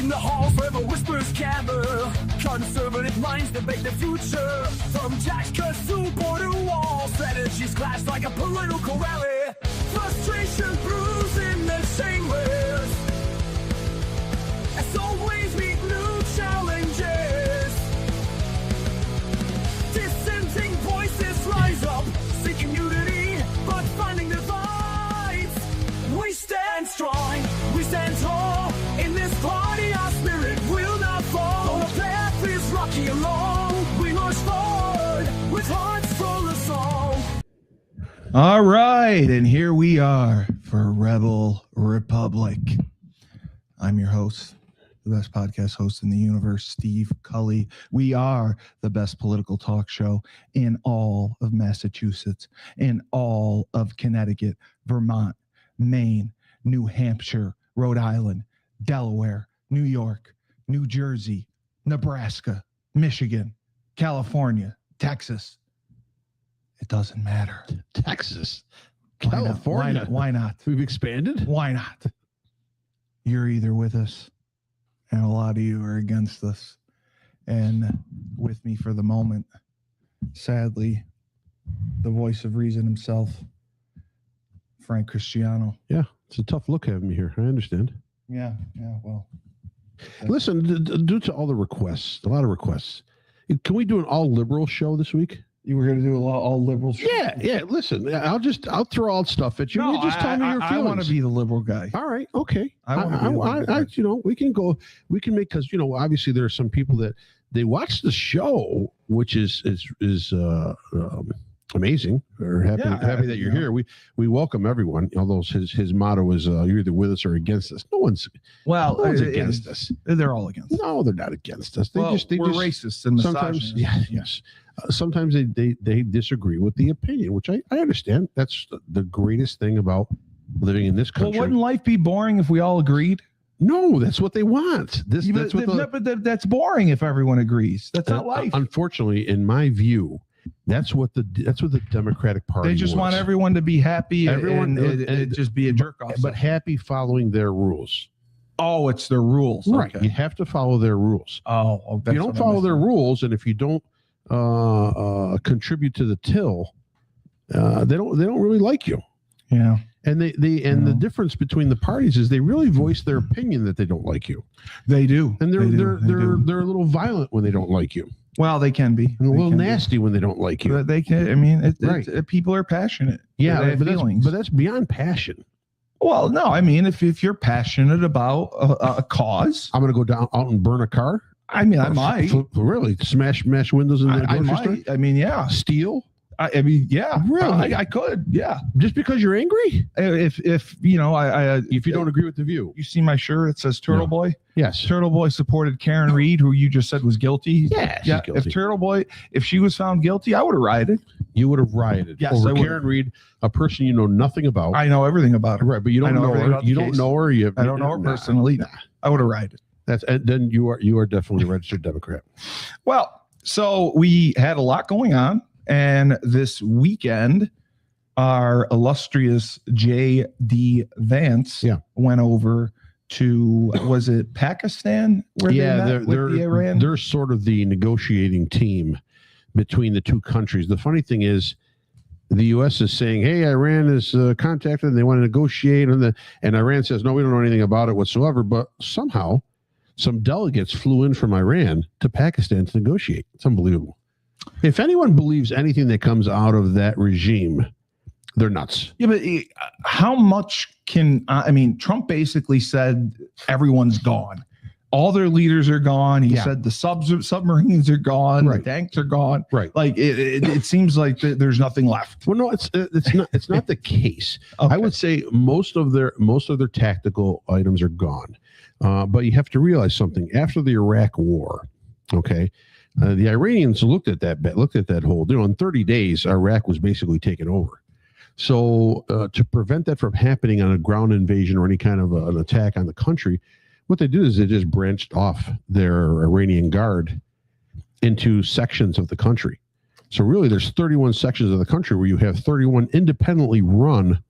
In the halls where the whispers gather, conservative minds debate the future. From tax cuts to border walls, strategies clash like a political rally. Frustration brews in the chambers. As always, meet new challenges. Dissenting voices rise up, seeking unity, but finding divides. We stand strong, we stand tall. In this party, our spirit will not fall. Though the path is rocky and long, we march forward with hearts full of song. All right, and here we are for Rebel Republic. I'm your host, the best podcast host in the universe, Steve Cully. We are the best political talk show in all of Massachusetts, in all of Connecticut, Vermont, Maine, New Hampshire, Rhode Island, Delaware, New York, New Jersey, Nebraska, Michigan, California, Texas. It doesn't matter. Texas, Why not? California. Why not? We've expanded. Why not? You're either with us, and a lot of you are against us. And with me for the moment, sadly, the voice of reason himself, Frank Cristiano. Yeah, it's a tough look having me here. I understand. Yeah, well. Listen, due to all the requests, a lot of requests, can we do an all liberal show this week? You were going to do all liberals? Yeah. Listen, I'll throw all stuff at you. No, You just tell me your feelings. I want to be the liberal guy. All right. Okay. I want to be the liberal guy. we can make, because, obviously there are some people that they watch the show, which is amazing. We're happy that you're here. We welcome everyone. Although his motto is you're either with us or against us. No one's against us. They're all against us. No, they're not against us. We're racist and sometimes. misogynist. Yes. Sometimes they disagree with the opinion, which I understand. That's the greatest thing about living in this country. Well, wouldn't life be boring if we all agreed? No, that's what they want. But that's boring if everyone agrees. That's not life. Unfortunately, in my view, that's what the Democratic Party. They just want everyone to be happy. And just be a jerk off. But happy following their rules. Oh, it's their rules. Right. Okay. You have to follow their rules. Oh, if you don't follow their rules, and if you don't contribute to the till, they don't really like you. Yeah. And the difference between the parties is they really voice their opinion that they don't like you. They do. And they're a little violent when they don't like you. Well, they can be. And a little nasty when they don't like you. But they can. I mean, people are passionate. Yeah, they have feelings. But that's beyond passion. Well, no, I mean, if you're passionate about a cause, I'm going to go out and burn a car. I mean, I might. Really? Smash windows in the grocery store? I mean, yeah. Steal? I mean, yeah. Really? I could, yeah. Just because you're angry? If you don't agree with the view. You see my shirt? It says Turtle Boy. Yes. Turtle Boy supported Karen Reed, who you just said was guilty. Yeah, she's guilty. If Turtle Boy, if she was found guilty, I would have rioted. You would have rioted. Yes, over Karen Reed, a person you know nothing about. I know everything about her. Right, but you don't know her. You don't know her. I don't know her personally. Nah. I would have rioted. Then you are definitely a registered Democrat. Well, so we had a lot going on, and this weekend, our illustrious J.D. Vance went over to, was it Pakistan? They're sort of the negotiating team between the two countries. The funny thing is, the U.S. is saying, "Hey, Iran is contacted, and they want to negotiate," and Iran says, "No, we don't know anything about it whatsoever." But somehow, some delegates flew in from Iran to Pakistan to negotiate. It's unbelievable. If anyone believes anything that comes out of that regime, they're nuts. Yeah, but how much can Trump basically said everyone's gone. All their leaders are gone. He said the submarines are gone. Right. The tanks are gone. Right. Like it seems like there's nothing left. Well, no, it's not the case. Okay. I would say most of their tactical items are gone. But you have to realize something. After the Iraq War, okay, the Iranians looked at that whole deal. In 30 days, Iraq was basically taken over. So to prevent that from happening on a ground invasion or any kind of an attack on the country, what they did is they just branched off their Iranian Guard into sections of the country. So really, there's 31 sections of the country where you have 31 independently run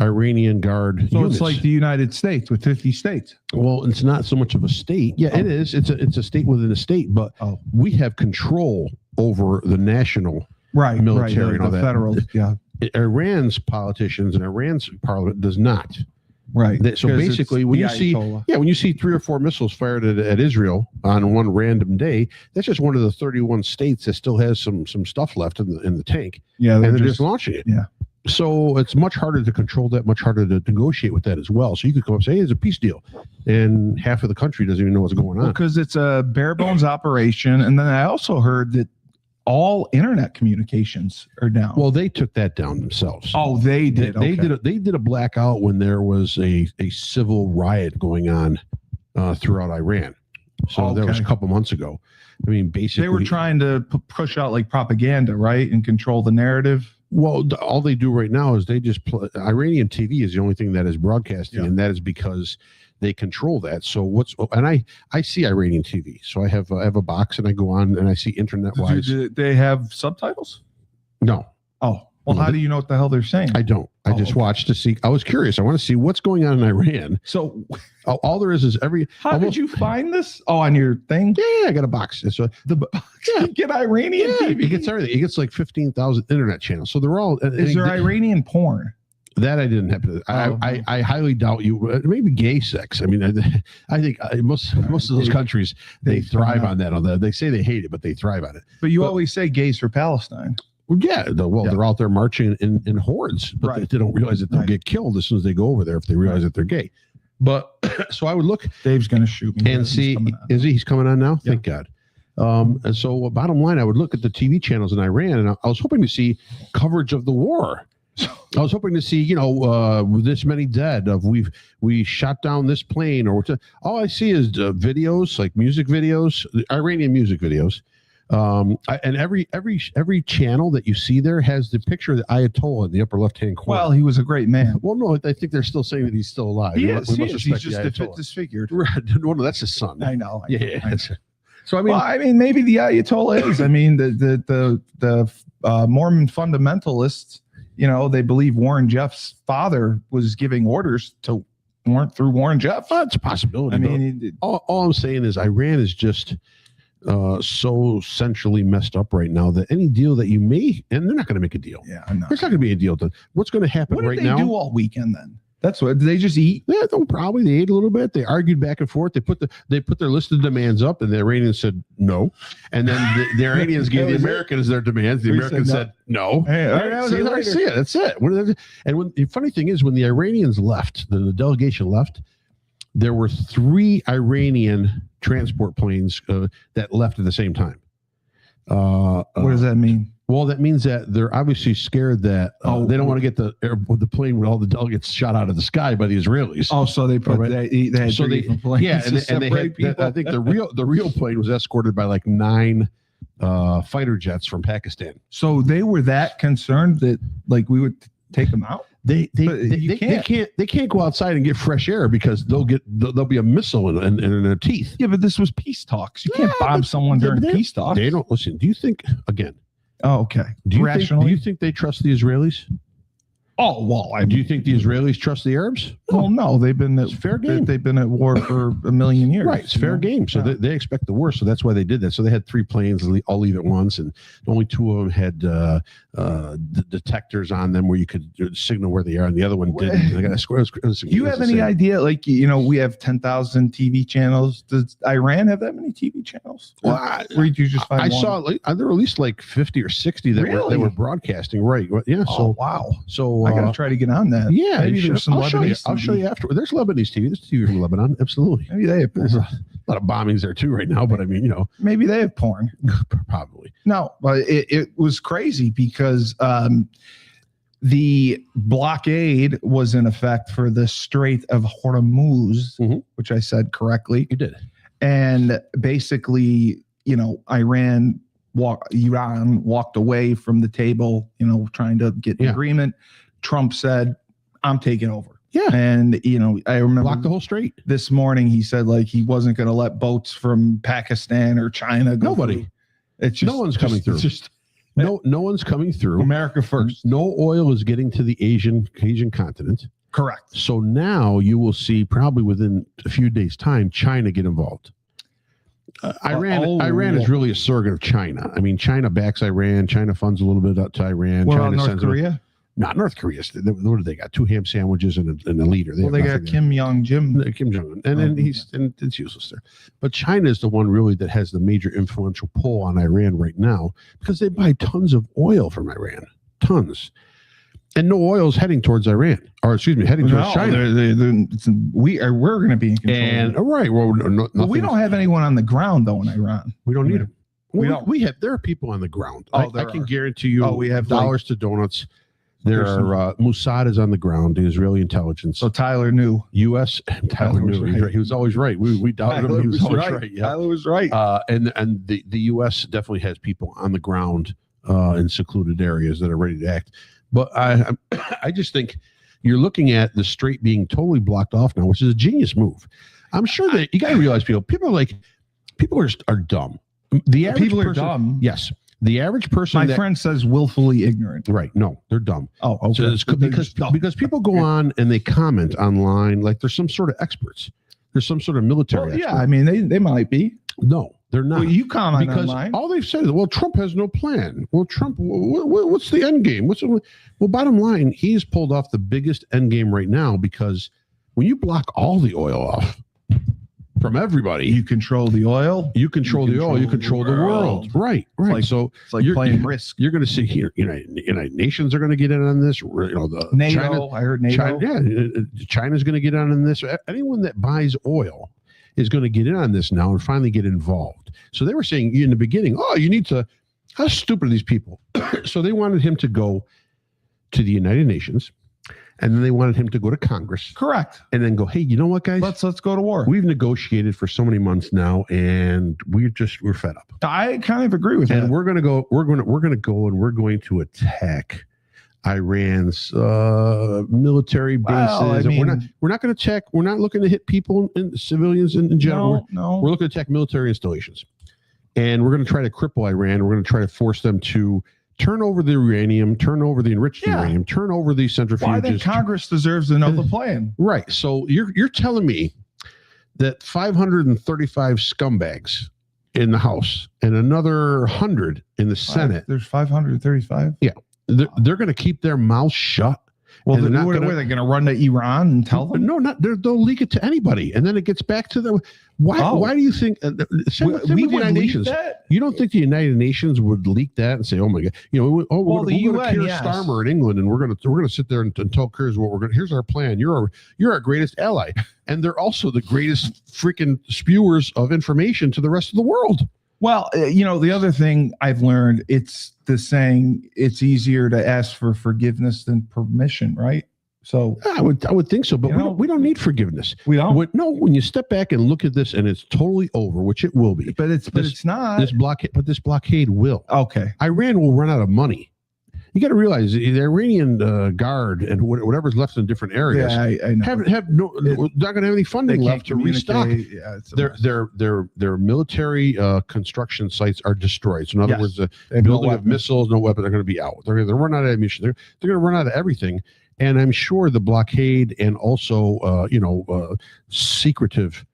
Iranian Guard So units. it's like the United States with 50 states. Well, it's not so much of a state. Yeah, it is. It's a state within a state, but we have control over the national military and all the that. federal. Yeah, Iran's politicians and Iran's parliament does not. right. So 'Cause basically, it's when the you see, Ayatollah. when you see 3 or 4 missiles fired at Israel on one random day, that's just one of the 31 states that still has some stuff left in the tank, Yeah, and they're they're just just launching it. yeah. So it's much harder to control that, much harder to negotiate with that as well. So you could come up and say, hey, it's a peace deal, and half of the country doesn't even know what's going on. because it's a bare bones operation. And then I also heard that all internet communications are down. Well, they took that down themselves. oh, they did. They Okay. did a blackout when there was a civil riot going on throughout Iran. So that was a Okay. couple months ago. I mean, basically, They were trying to push out like propaganda, right, and control the narrative. Well, all they do right now is they just Iranian TV is the only thing that is broadcasting, and that is because they control that. So I see Iranian TV. So I have a box and I go on and I see internet wise. Do they have subtitles? No, Oh, well, No, how do you know what the hell they're saying? I don't. I just okay. watch to see. I was curious. I want to see what's going on in Iran. So All there is every. how almost, did you find this? Oh, on your thing? Yeah, I got a box. So You get Iranian TV. it gets everything. It gets like 15,000 internet channels. So they're all. Is there Iranian porn? That I didn't happen to. Oh. I highly doubt you. Maybe gay sex. I mean, I think most of those countries they thrive on that. They say they hate it, but they thrive on it. But you always say gays for Palestine. Well, yeah. They're out there marching in hordes, but Right. they don't realize that they'll Right. get killed as soon as they go over there if they realize that they're gay. But so I would look Dave's going to shoot me. and He's see. coming out. Is he? He's coming on now. Yeah. Thank God. And so bottom line, I would look at the TV channels in Iran, and I was hoping to see coverage of the war. I was hoping to see, this many dead of we shot down this plane or all I see is videos like music videos, Iranian music videos. And every channel that you see there has the picture of the Ayatollah in the upper left-hand corner. Well, he was a great man. Well, no, I think they're still saying that he's still alive. He We is. must He is. respect He's the just Ayatollah. disfigured. No, that's his son. I know. Yeah. I know. So I mean, Well, I mean, maybe the Ayatollah is. I mean, the Mormon fundamentalists, they believe Warren Jeff's father was giving orders to through Warren Jeff. it's a possibility. I mean, all I'm saying is Iran is just so centrally messed up right now that any deal that you make, and they're not going to make a deal. yeah, I know. There's not going to be a deal done. What's going to happen What did right they now? do all weekend then? That's what. Did they just eat? Yeah, probably they ate a little bit. They argued back and forth. They put their list of demands up, and the Iranians said no. And then the Iranians gave the Americans their demands. The We Americans said said no. Hey, all right, I see you later. see it. That's it. And the funny thing is, when the Iranians left, the delegation left, there were 3 Iranian transport planes that left at the same time. What does that mean? Well, that means that they're obviously scared that they don't want to get the plane with all the delegates shot out of the sky by the Israelis. Oh, so they put Right. they had So three different planes yeah, to and they separate had. people. I think the real plane was escorted by like 9 fighter jets from Pakistan. So they were that concerned that like we would take them out. They But you can't go outside and get fresh air because there'll be a missile in their teeth. Yeah, but this was peace talks. You can't bomb someone during peace talks. They don't listen. Do you think again? Oh, okay. Do you Rationally? think they trust the Israelis? Oh well, Do you think the Israelis trust the Arabs? well, no, they've been at, It's fair game. They've been at war for a million years. Right, it's fair game. So Yeah. they expect the worst. So that's why they did that. So they had 3 planes all leave at once, and only 2 of them had detectors on them where you could signal where they are, and the other one didn't. They got a square. Do you have any idea? Like, we have 10,000 TV channels. Does Iran have that many TV channels? Well, Where did you just find I one? saw there were at least like 50 or 60 that Really? were broadcasting. Right. Yeah. Oh, wow. So I got to try to get on that. yeah, Maybe you should. there's some I'll show you. Lebanese I'll show TV. you after. There's Lebanese TV. There's TV from Lebanon. Absolutely. Maybe they have There's porn. a lot of bombings there too right now, but I mean, Maybe they have porn. probably. No, but it was crazy because the blockade was in effect for the Strait of Hormuz, Mhm. which I said correctly. You did. And basically, Iran walked away from the table, trying to get an Yeah. agreement. Trump said, I'm taking over. Yeah. And, I remember Block the whole strait. this morning, he said like he wasn't going to let boats from Pakistan or China go Nobody. through. It's just, No one's coming through. It's just No one's coming through. America first. No oil is getting to the Asian continent. Correct. So now you will see probably within a few days' time, China get involved. Iran is really a surrogate of China. I mean, China backs Iran. China funds a little bit up to Iran. What China about North Korea? Not North Korea. What do they got? 2 ham sandwiches and a leader. They got Kim Jong-un. Kim Jong-un, and it's useless there. But China is the one really that has the major influential pull on Iran right now because they buy tons of oil from Iran, tons, and no oil is heading towards Iran, or excuse me, heading towards China. We're going to be in control. And right, well, we don't have anyone on the ground though in Iran. We don't need them. We have. There are people on the ground. Oh, I can guarantee you. We have dollars to donuts. There are Mossad is on the ground, the Israeli intelligence. So Tyler knew. U.S. Tyler knew. Right. He was always right. We doubted him. He was always right. Yeah. Tyler was right. And the U.S. definitely has people on the ground in secluded areas that are ready to act. But I just think you're looking at the strait being totally blocked off now, which is a genius move. I'm sure that you got to realize people are dumb. The average people are person, dumb. Yes. The average person. My friend says willfully ignorant. Right. No, they're dumb. Oh, okay. So because people go on and they comment online like there's some sort of experts. There's some sort of military expert. Yeah, I mean, they might be. No, they're not. Well, you comment because online. All they've said is, well, Trump has no plan. Well, Trump, what's the end game? Well, bottom line, he's pulled off the biggest end game right now because when you block all the oil off from everybody, you control the oil. You control the oil. You control the world. Right. So it's like playing Risk. You're going to see here. United Nations are going to get in on this. The NATO. China, I heard NATO. China's going to get in on this. Anyone that buys oil is going to get in on this now and finally get involved. So they were saying in the beginning, you need to. How stupid are these people? So they wanted him to go to the United Nations. And then they wanted him to go to Congress. Correct. And then go, hey, you know what, guys? Let's go to war. We've negotiated for so many months now, and we're fed up. I kind of agree with that. And we're going to go and we're going to attack Iran's military bases. Well, I mean, we're not going to attack. We're not looking to hit people and civilians in general. No. We're looking to attack military installations, and we're going to try to cripple Iran. We're going to try to force them to turn over the uranium, turn over the enriched uranium, turn over the centrifuges. Well, I think Congress deserves to know the plan. Right. So you're telling me that 535 scumbags in the House and another 100 in the Senate. There's 535? Yeah. They're going to keep their mouths shut. Well, they're going to run to Iran and tell them? No, they'll leak it to anybody. And then it gets back to them. Why do you think we would leak that? You don't think the United Nations would leak that and say, "Oh my God, we're going to Keir Starmer in England, and we're going to sit there and tell Keir what we're going. Here's our plan. You're our greatest ally, and they're also the greatest freaking spewers of information to the rest of the world." Well, the other thing I've learned, it's the saying, it's easier to ask for forgiveness than permission, right? So I would think so, but we don't need forgiveness. We don't. When you step back and look at this, and it's totally over, which it will be. But it's not. This blockade will. Okay. Iran will run out of money. You got to realize the Iranian guard and whatever's left in different areas I know. not going to have any funding left to restock. Yeah, their military construction sites are destroyed. So in other words, the building of missiles, no weapons are going to be out. They're going to run out of ammunition. They're going to run out of everything. And I'm sure the blockade and also secretive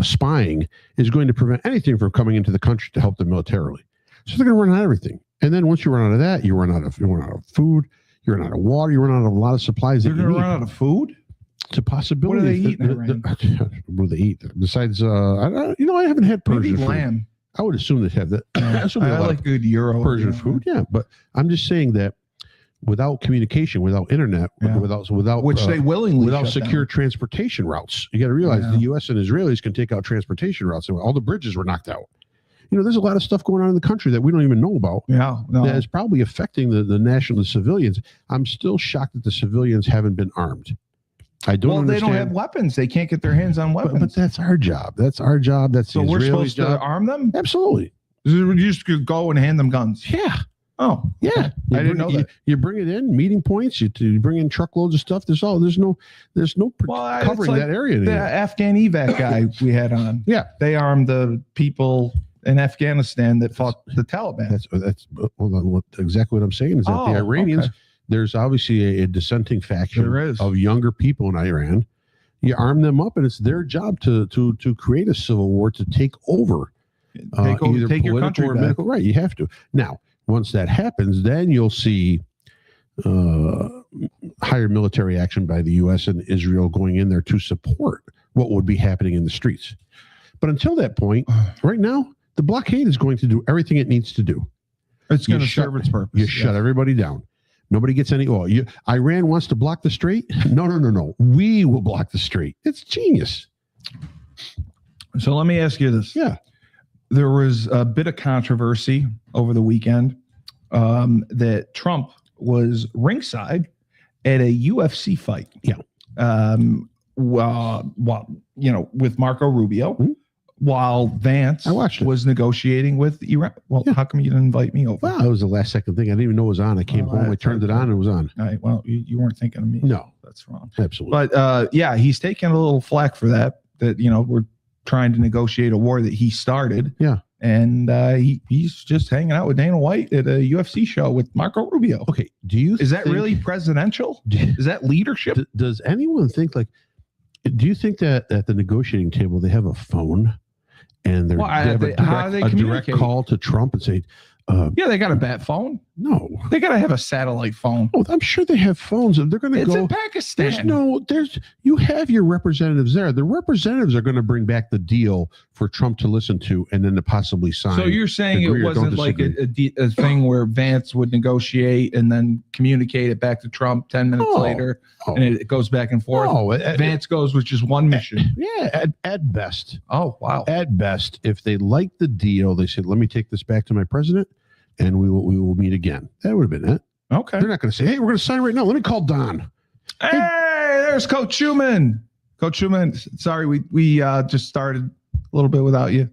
spying is going to prevent anything from coming into the country to help them militarily. So they're going to run out of everything. And then once you run out of that, you run out of food, you run out of water, you run out of a lot of supplies. They're going to run out of food? It's a possibility. What do they eat in Iran? What do they eat? Besides, I haven't had Persian food. Lamb. I would assume they'd have that. I like good Euro Persian food. Yeah, but I'm just saying that without communication, without internet, without which they willingly without secure transportation routes, you got to realize the U.S. and Israelis can take out transportation routes. All the bridges were knocked out. There's a lot of stuff going on in the country that we don't even know about. Yeah, that is probably affecting the civilians. I'm still shocked that the civilians haven't been armed. I don't understand. They don't have weapons. They can't get their hands on weapons. But that's our job. That's our job. That's so we're supposed to arm them? Absolutely. You just could go and hand them guns. Yeah. Oh, yeah. I didn't know that. You bring it in, meeting points. You bring in truckloads of stuff. There's no covering that area anymore. The Afghan evac guy we had on. Yeah, they armed the people in Afghanistan that fought the Taliban. That's hold on. Exactly what I'm saying is that the Iranians, okay. there's obviously a dissenting faction There is. of younger people in Iran. You arm them up, and it's their job to create a civil war to take over, either take your country or back. medical. Right, you have to. Now, once that happens, then you'll see higher military action by the U.S. and Israel going in there to support what would be happening in the streets. But until that point, right now, the blockade is going to do everything it needs to do. It's going to serve its purpose. You shut everybody down. Nobody gets any oil. Iran wants to block the strait? No. We will block the strait. It's genius. So let me ask you this. Yeah. There was a bit of controversy over the weekend that Trump was ringside at a UFC fight. Yeah. Well, with Marco Rubio, while Vance was negotiating with Iran. Well, how come you didn't invite me over? Well, it was the last second thing. I didn't even know it was on. I came home, I turned it on, and it was on. All right. Well, you weren't thinking of me. No. That's wrong. Absolutely. But he's taking a little flack for that we're trying to negotiate a war that he started. Yeah. And he's just hanging out with Dana White at a UFC show with Marco Rubio. Okay. Is that really presidential? Is that leadership? Does anyone think do you think that at the negotiating table they have a phone and they have a direct call to Trump and say, they got a bat phone. No, they got to have a satellite phone. Oh, I'm sure they have phones. They're going to go. It's in Pakistan. You have your representatives there. The representatives are going to bring back the deal for Trump to listen to and then to possibly sign. So you're saying it wasn't like a thing where Vance would negotiate and then communicate it back to Trump 10 minutes later, and it goes back and forth? Oh, Vance goes with just one mission. At best. Oh, wow. At best, if they like the deal, they said, let me take this back to my president, and we will meet again. That would have been it. Okay. They're not going to say, hey, we're going to sign right now. Let me call Don. Hey, there's Coach Schumann. Coach Schumann, sorry, we just started a little bit without you.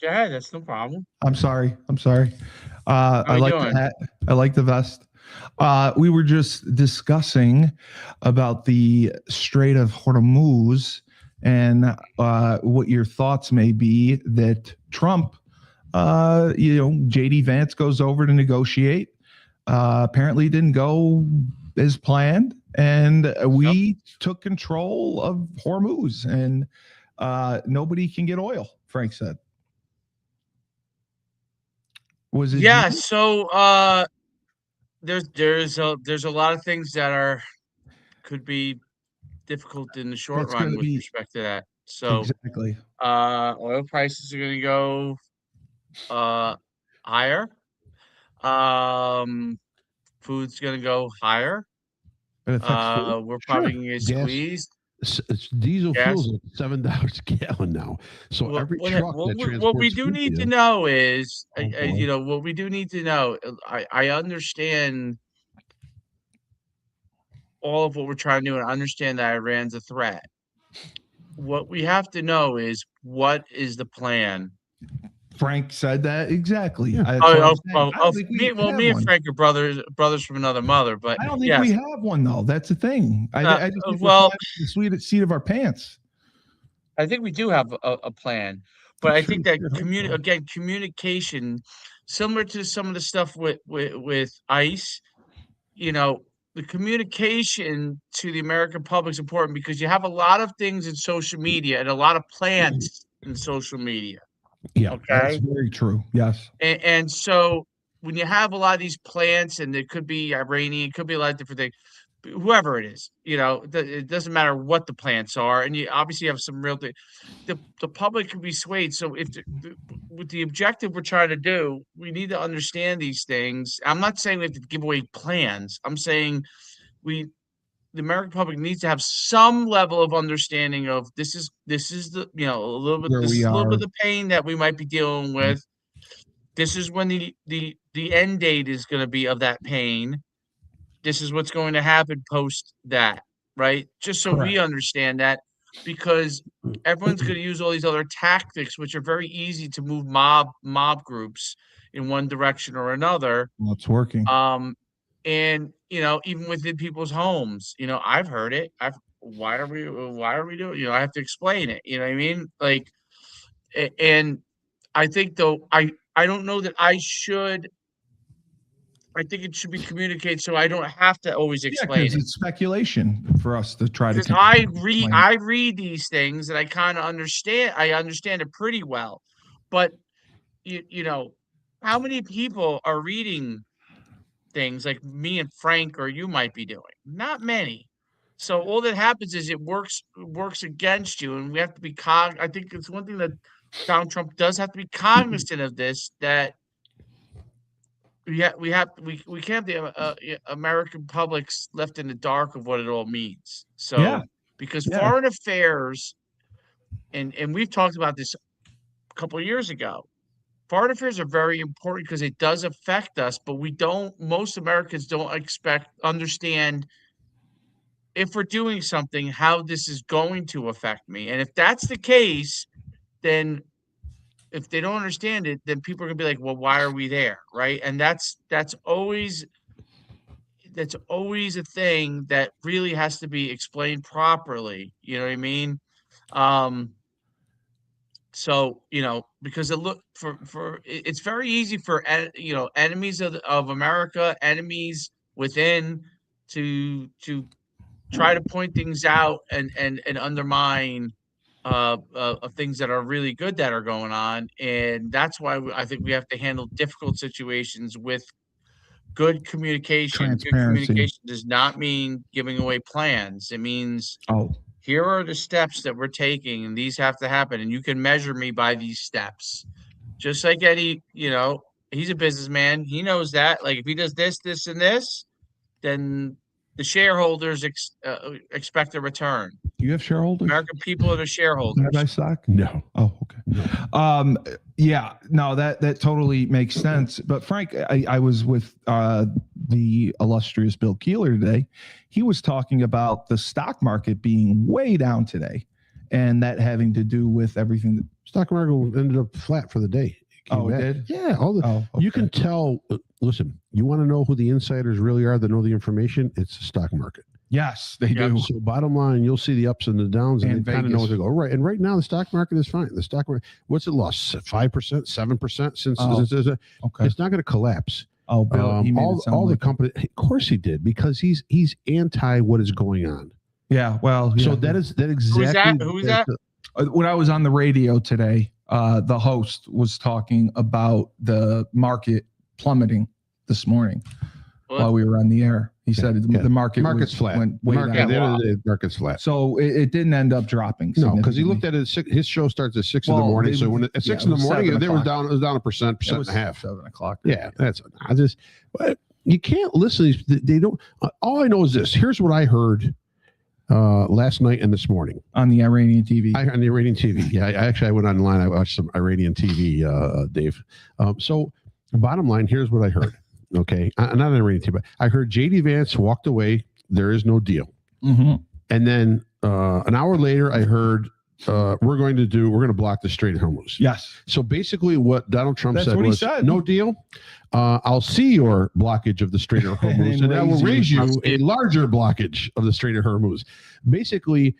Yeah, that's no problem. I'm sorry. I like the hat. I like the vest. We were just discussing about the Strait of Hormuz and what your thoughts may be that Trump, JD Vance goes over to negotiate. Apparently didn't go as planned, and we took control of Hormuz, and nobody can get oil, Frank said. Was it? Yeah, so there's a lot of things that could be difficult in the short run with respect to that. So exactly. Oil prices are going to go higher. Food's going to go higher. We're probably going to get squeezed. Diesel fuel's like $7 a gallon now. So every truck that transports what we do need to know is, what we do need to know. I understand all of what we're trying to do, and I understand that Iran's a threat. What we have to know is, what is the plan? Frank said that exactly. Yeah. Me and Frank are brothers from another mother, but I don't think we have one though. That's the thing. I just think the sweet seat of our pants. I think we do have a plan, but I think that communication, similar to some of the stuff with ICE, the communication to the American public is important, because you have a lot of things in social media and a lot of plans in social media. Yeah, okay, that's very true. Yes, and so when you have a lot of these plants, and it could be Iranian, it could be a lot of different things, whoever it is, it doesn't matter what the plants are, and you obviously have some real thing. The public can be swayed. So with the objective we're trying to do, we need to understand these things. I'm not saying we have to give away plans. I'm saying the American public needs to have some level of understanding of this is the a little bit of the pain that we might be dealing with. This is when the end date is going to be of that pain. This is what's going to happen post that, right? Just so we understand that, because everyone's going to use all these other tactics, which are very easy to move mob groups in one direction or another. Well, it's working. And even within people's homes, I've heard it. Why are we doing? I have to explain it. You know what I mean? Like, and I think though I don't know that I should. I think it should be communicated so I don't have to always Yeah, explain because it. it's speculation for us to try to. Because I read these things and I kind of understand. I understand it pretty well, but you know, how many people are reading things like me and Frank or you might be doing? Not many. So all that happens is it works against you, and we have to be I think it's one thing that Donald Trump does have to be cognizant of this, that we can't have the American public's left in the dark of what it all means. So Yeah. because Yeah. foreign affairs, and we've talked about this a couple of years ago. Foreign affairs are very important because it does affect us, but most Americans don't understand if we're doing something, how this is going to affect me. And if that's the case, then if they don't understand it, then people are gonna be like, well, why are we there? Right. And that's always a thing that really has to be explained properly. You know what I mean? So, because it's very easy for, enemies of America, enemies within to try to point things out and undermine of things that are really good that are going on. And that's why I think we have to handle difficult situations with good communication. Good Transparency. communication does not mean giving away plans. It means, here are the steps that we're taking, and these have to happen. And you can measure me by these steps. Just like Eddie, he's a businessman. He knows that. Like, if he does this, this, and this, then the shareholders expect a return. Do you have shareholders? American people are the shareholders. Paradise stock? No. Oh, okay. Yeah, no, that totally makes sense. But Frank, I was with the illustrious Bill Keeler today. He was talking about the stock market being way down today, and that having to do with everything. Stock market ended up flat for the day. Oh, it did? Yeah. Okay. You can tell. Listen, you want to know who the insiders really are that know the information? It's the stock market. Yes, they Yep. do. So bottom line, you'll see the ups and the downs, and they kind of know where to go. Right. And right now, the stock market is fine. The stock market, what's it lost? 5%, 7% since Okay. it's not going to collapse. Oh, Bill, he made it sound all the like company, of course he did, because he's anti what is going on. Yeah, well, So yeah. that exactly. Who is that? When I was on the radio today, the host was talking about the market plummeting this morning while we were on the air. He said the market's flat. Went way down. At the end of the day, the market's flat. So it didn't end up dropping. No, because he looked at it. His show starts at 6 in the morning. So when at 6 in the morning, it was down. It was down a percent and a half. 7 o'clock. Yeah, but you can't listen. They don't. All I know is this. Here's what I heard last night and this morning on the Iranian TV. On the Iranian TV. Yeah, I went online. I watched some Iranian TV, Dave. So bottom line, here's what I heard. Okay, not on Iranian TV, but I heard JD Vance walked away. There is no deal. Mm-hmm. And then an hour later, I heard we're going to block the Strait of Hormuz. Yes. So basically, what Donald Trump said what was, he said. no deal. I'll see your blockage of the Strait of Hormuz, and I will raise you a larger blockage of the Strait of Hormuz. Basically,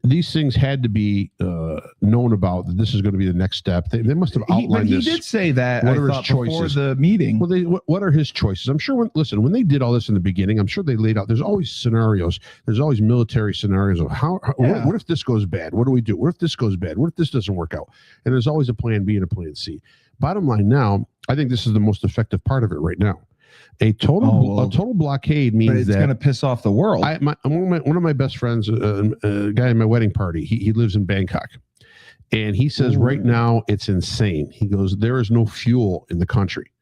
these things had to be known about. That this is going to be the next step. They must have outlined this. He did say that. What are his before choices? The meeting. Well, what are his choices? I'm sure. When they did all this in the beginning, I'm sure they laid out. There's always scenarios. There's always military scenarios of what if this goes bad? What do we do? What if this goes bad? What if this doesn't work out? And there's always a plan B and a plan C. Bottom line now, I think this is the most effective part of it right now. A total blockade means it's going to piss off the world. One of my best friends, a guy at my wedding party, he lives in Bangkok, and he says right now it's insane. He goes, there is no fuel in the country.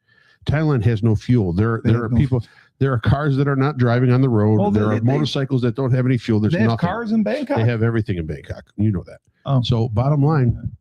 Thailand has no fuel. There are people. There are cars that are not driving on the road. Well, there are motorcycles that don't have any fuel. There's nothing. Cars in Bangkok. They have everything in Bangkok. You know that. Oh. So bottom line,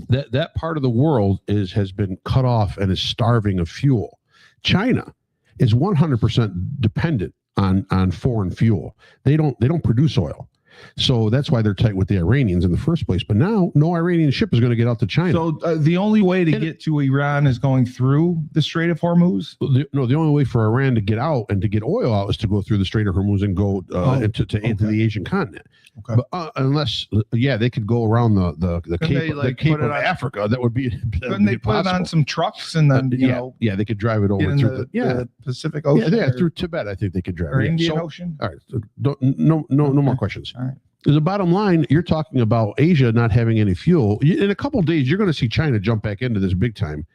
that part of the world has been cut off and is starving of fuel. China is 100% dependent on foreign fuel. They don't produce oil. So that's why they're tight with the Iranians in the first place. But now no Iranian ship is going to get out to China. So the only way to get to Iran is going through the Strait of Hormuz? The only way for Iran to get out and to get oil out is to go through the Strait of Hormuz and go into the Asian continent. Okay. But unless, they could go around the Cape of Africa. That would be. Couldn't they put it on some trucks and then they could drive it over through the Pacific Ocean? Through Tibet. I think they could drive or it. Indian Ocean. All right, so no more questions. All right. The bottom line, you're talking about Asia not having any fuel. In a couple of days, you're going to see China jump back into this big time,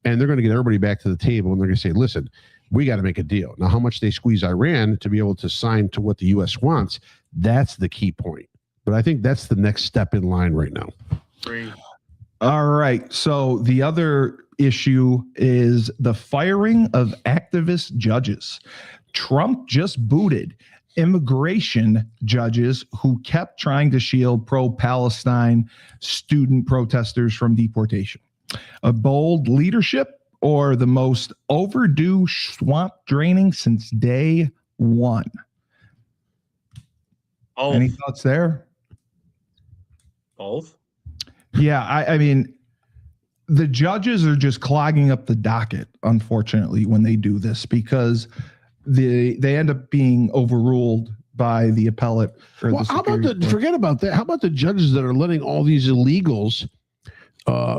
and they're going to get everybody back to the table, and they're going to say, listen, we got to make a deal. Now, how much they squeeze Iran to be able to sign to what the U.S. wants, that's the key point. But I think that's the next step in line right now. Great. All right. So the other issue is the firing of activist judges. Trump just booted immigration judges who kept trying to shield pro-Palestine student protesters from deportation. A bold leadership or the most overdue swamp draining since day one? Oh, Any thoughts there? both. Yeah, I mean, the judges are just clogging up the docket, unfortunately, when they do this, because they end up being overruled by the appellate. Or Forget about that. How about the judges that are letting all these illegals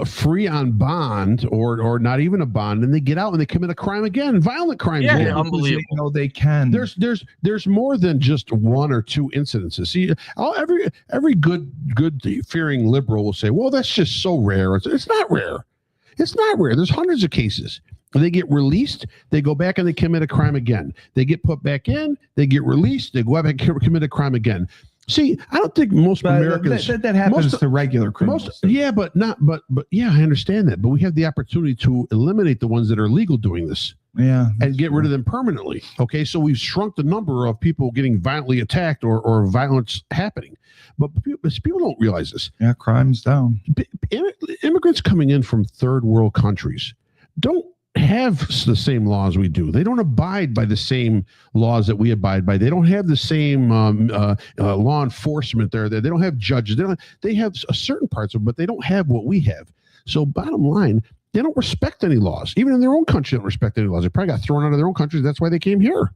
free on bond or not even a bond, and they get out and they commit a crime again, violent crimes. Yeah, again. unbelievable. They know they can. There's more than just one or two incidences. See, every good fearing liberal will say, well, that's just so rare. It's not rare. It's not rare. There's hundreds of cases. They get released, they go back and they commit a crime again. They get put back in, they get released, they go back and commit a crime again. See, I don't think most Americans that happens to regular criminals. I understand that. But we have the opportunity to eliminate the ones that are legal doing this. Yeah. And get rid of them permanently. Okay. So we've shrunk the number of people getting violently attacked or violence happening. But people don't realize this. Yeah, crime's down. Immigrants coming in from third world countries don't have the same laws we do. They don't abide by the same laws that we abide by. They don't have the same law enforcement there. They don't have judges. They have a certain parts of it, but they don't have what we have. So bottom line, they don't respect any laws. Even in their own country, they don't respect any laws. They probably got thrown out of their own countries. That's why they came here.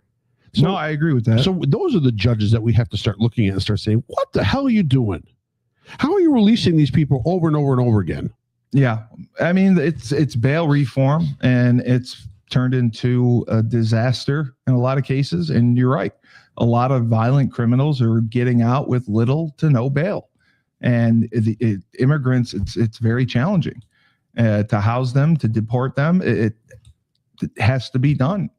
So, no, I agree with that. So those are the judges that we have to start looking at and start saying, what the hell are you doing? How are you releasing these people over and over and over again? Yeah, I mean, it's bail reform, and it's turned into a disaster in a lot of cases. And you're right, a lot of violent criminals are getting out with little to no bail, and immigrants, it's very challenging to house them, to deport them. It has to be done,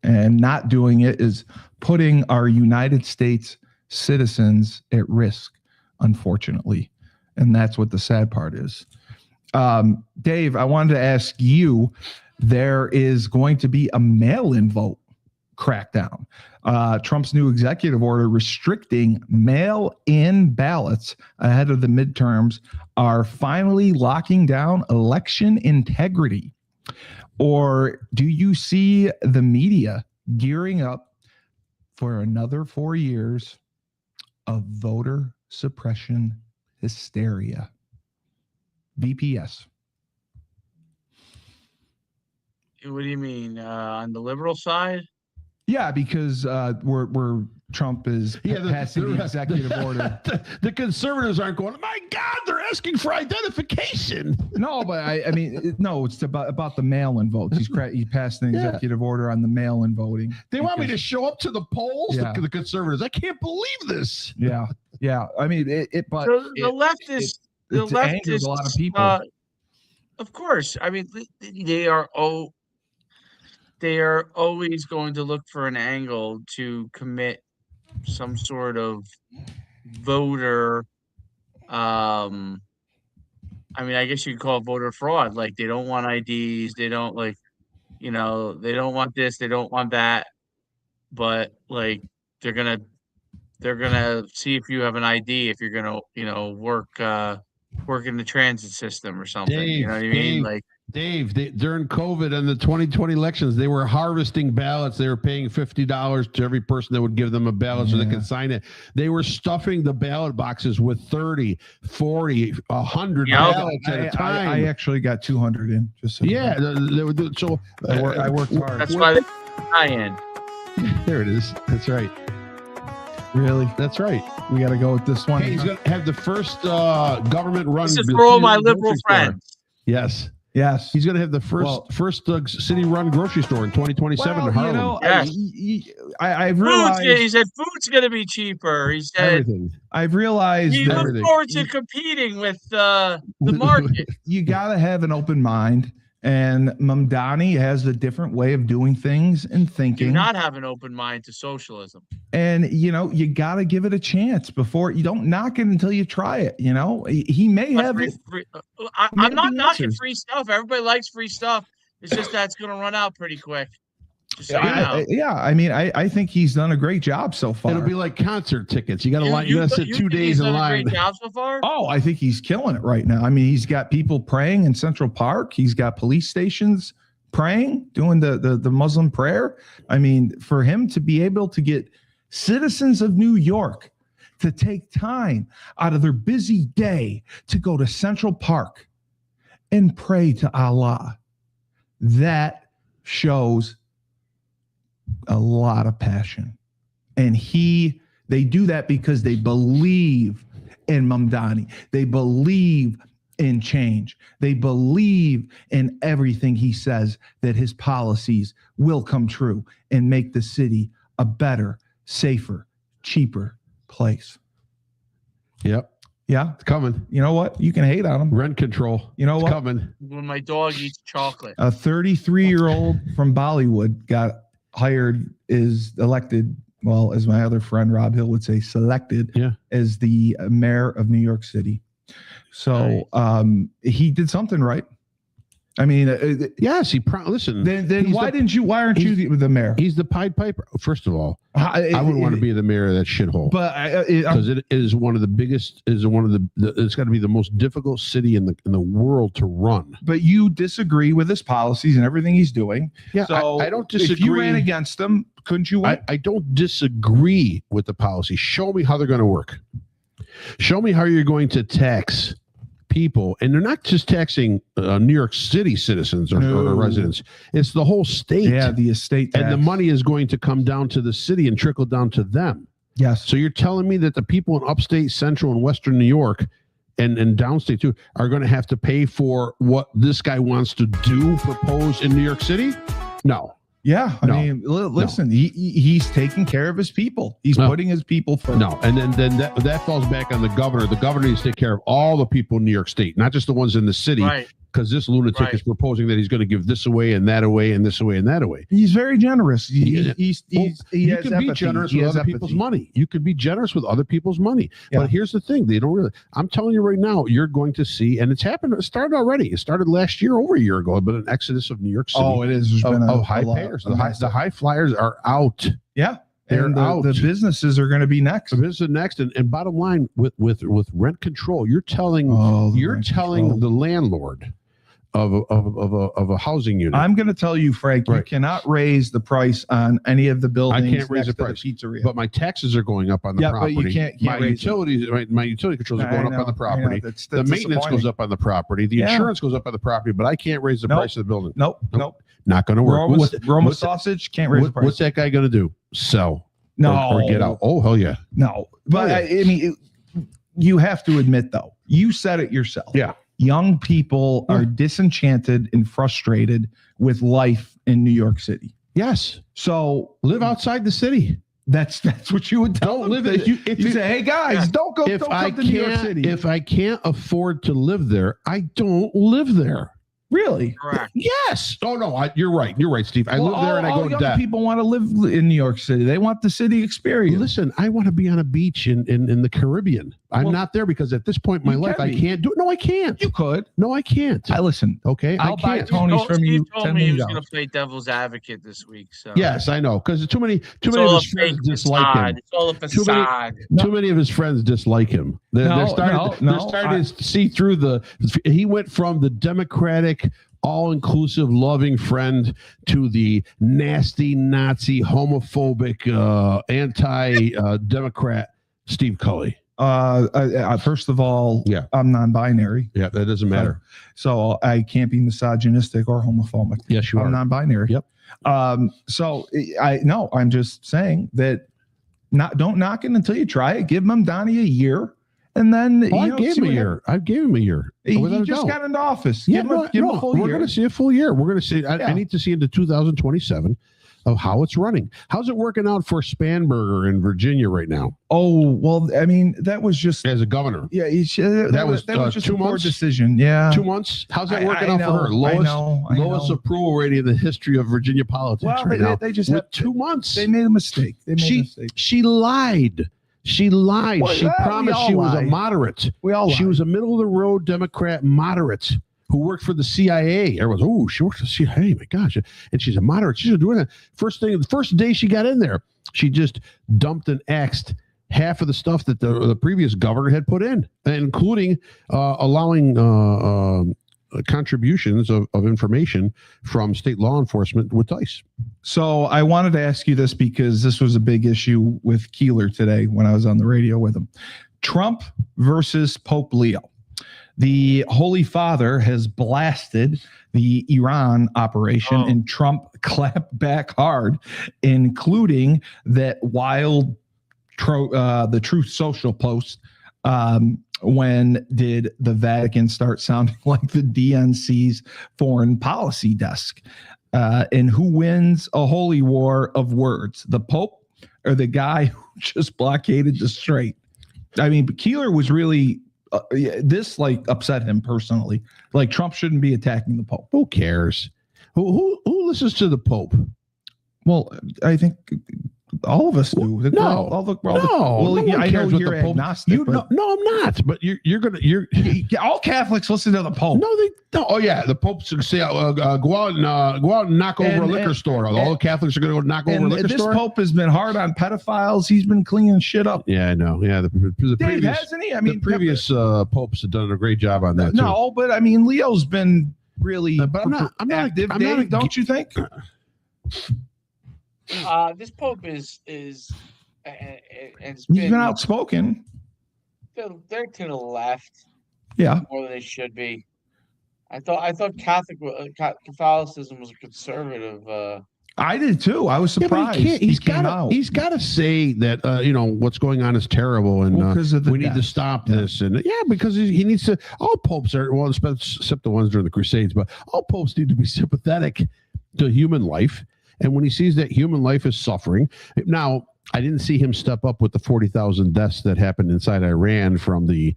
and not doing it is putting our United States citizens at risk, unfortunately, and that's what the sad part is. Dave, I wanted to ask you, there is going to be a mail-in vote crackdown. Trump's new executive order restricting mail-in ballots ahead of the midterms are finally locking down election integrity. Or do you see the media gearing up for another 4 years of voter suppression hysteria? VPS. What do you mean on the liberal side? Yeah, because we're Trump is passing the executive order. The conservatives aren't going, my God, they're asking for identification. No, but I mean, no, it's about the mail-in votes. He passed an executive order on the mail-in voting. They want me to show up to the polls. Yeah. The conservatives. I can't believe this. Yeah. I mean, but the leftists. The leftists, a lot of people. Of course. I mean, they are always going to look for an angle to commit some sort of voter. I mean, I guess you could call it voter fraud. Like, they don't want IDs. They don't they don't want this. They don't want that. But like, they're gonna see if you have an ID, if you're gonna work in the transit system or something. Dave, you know what I mean? Like, Dave, during COVID and the 2020 elections, they were harvesting ballots. They were paying $50 to every person that would give them a ballot so they could sign it. They were stuffing the ballot boxes with 30, 40, 100 ballots at a time. I actually got 200 in. Just so so I worked hard. That's why I end. There it is. That's right. Really? That's right. We got to go with this one. Hey, he's going to have the first government-run. This is for all my liberal friends. Yes. Yes. He's going to have the first city-run grocery store in 2027 in Harlem. You know, Yes. I've realized. He said food's going to be cheaper. He said everything. I've realized he that looks forward to competing with the market. you got to have an open mind. And Mamdani has a different way of doing things and thinking. Do not have an open mind to socialism. And, you know, you got to give it a chance before you don't knock it until you try it. You know, he may have I'm not knocking free stuff. Everybody likes free stuff. It's just that's going to run out pretty quick. I mean, I think he's done a great job so far. It'll be like concert tickets. You got to line. You got to sit 2 days in line. Great job so far? Oh, I think he's killing it right now. I mean, he's got people praying in Central Park. He's got police stations praying, doing the Muslim prayer. I mean, for him to be able to get citizens of New York to take time out of their busy day to go to Central Park and pray to Allah, that shows a lot of passion. And they do that because they believe in Mamdani. They believe in change. They believe in everything he says, that his policies will come true and make the city a better, safer, cheaper place. Yep. Yeah. It's coming. You know what? You can hate on him. Rent control. You know it's what? Coming. When my dog eats chocolate. A 33-year-old from Bollywood got hired, is elected, well, as my other friend Rob Hill would say, selected as the mayor of New York City. So he did something right. I mean, yes, listen. Then why aren't you the mayor? He's the Pied Piper. First of all, I wouldn't want to be the mayor of that shithole. But because it is one of the biggest, it's got to be the most difficult city in the world to run. But you disagree with his policies and everything he's doing. Yeah, so I don't disagree. If you ran against him, couldn't you win? I don't disagree with the policy. Show me how they're going to work. Show me how you're going to tax people, and they're not just taxing New York City citizens or residents. It's the whole state. Yeah, the estate tax. And the money is going to come down to the city and trickle down to them. Yes. So you're telling me that the people in upstate, central, and western New York and downstate too are going to have to pay for what this guy wants to propose in New York City? No. Yeah, I mean, listen, he's taking care of his people. He's putting his people first. No, and then that falls back on the governor. The governor needs to take care of all the people in New York State, not just the ones in the city. Right. Because this lunatic is proposing that he's going to give this away and that away and this away and that away. He's very generous. You can be generous with other people's money. You can be generous with other people's money. Yeah. But here's the thing: they don't really. I'm telling you right now, you're going to see, and it's happened. It started already. It started last year, over a year ago. But an exodus of New York City. Oh, it is. Of high payers. The high flyers are out. Yeah. They're out. The businesses are going to be next. The business next, and bottom line with rent control, you're telling the landlord of a housing unit. I'm going to tell you, Frank, you cannot raise the price on any of the buildings. I can't raise the price. Pizzeria. But my taxes are going up on the property. But you can't my raise utilities, my utility controls are going up on the property. That's the maintenance goes up on the property. The insurance goes up on the property. But I can't raise the price of the building. Nope. Not going to work. Roma sausage can't raise the price. What's that guy going to do? Sell? No. Or get out? Oh, hell yeah. No. But I mean, you have to admit, though, you said it yourself. Yeah. Young people are disenchanted and frustrated with life in New York City. Yes. So live outside the city. That's what you would tell them. If you say, hey guys, don't come to New York City. If I can't afford to live there, I don't live there. Really? Correct. Yes. Oh no, you're right. You're right, Steve. I live there and I go to death. People want to live in New York City. They want the city experience. Listen, I want to be on a beach in the Caribbean. I'm not there because at this point in my You life, can I be. can't do it. No, I can't. You could. No, I can't. I listen. Okay, I'll I buy can't. Tony's from Steve you. told me he was going to play devil's advocate this week. So Yes, I know because too many it's of all a his friends fake dislike facade. him. It's all a facade. Too many of his friends dislike him. They're starting to see through the. He went from the Democratic, all-inclusive, loving friend to the nasty, Nazi, homophobic, anti-Democrat Steve Cully. First of all, Yeah. I'm non-binary, Yeah, that doesn't matter. so I can't be misogynistic or homophobic. Yes, you I'm are. non-binary. Yep. I'm just saying that don't knock it until you try it. Give Mamdani a year, and then I gave him a year. I gave him a year. He Without a just doubt. got into office. Yeah, Give him a full we're year. going to see a full year. We're going to see. I Yeah. need to see into 2027 of how it's running. How's it working out for Spanberger in Virginia right now Oh well, I mean that was just as a governor? yeah. That was just 2 a poor months? decision. Yeah, 2 months. How's that I working out know, for her? I Lowest know. approval rating in the history of Virginia politics Well, right now. they just With have 2 months. They made a mistake. She lied. She lied. Well, She we promised all she was a lie. moderate. We all She lied. was a middle of the road Democrat moderate who worked for the CIA. Everyone's, oh, she worked for the CIA. My gosh. And she's a moderate. She's doing that. The first day she got in there, she just dumped and axed half of the stuff that the previous governor had put in, including allowing contributions of information from state law enforcement with DICE. So I wanted to ask you this because this was a big issue with Keeler today when I was on the radio with him. Trump versus Pope Leo. The Holy Father has blasted the Iran operation, and Trump clapped back hard, including that wild the Truth Social post. When did the Vatican start sounding like the DNC's foreign policy desk? And who wins a holy war of words, the Pope or the guy who just blockaded the Strait? I mean, but Keeler was really this upset him personally. Like Trump shouldn't be attacking the Pope. Who cares? Who listens to the Pope? Well, I think all of us do. I know you're agnostic. No, I'm not. But you're all Catholics listen to the Pope. No, they don't. Oh yeah, the Pope's say go out and knock over a liquor store. All the Catholics are going to go knock over a liquor store. This Pope has been hard on pedophiles. He's been cleaning shit up. Yeah, I know. Yeah, the Dave, previous, hasn't he? I mean, the previous popes have done a great job on that. No, but I mean, Leo's been really but I'm not active. I'm not don't you think? This Pope is He's been outspoken. They're to the left. Yeah, more than they should be. I thought Catholicism was a conservative. I did too. I was surprised. Yeah, he's got to say that what's going on is terrible, and we need to stop this. And because he needs to. All popes are except the ones during the Crusades, but all popes need to be sympathetic to human life. And when he sees that human life is suffering, now I didn't see him step up with the 40,000 deaths that happened inside Iran from the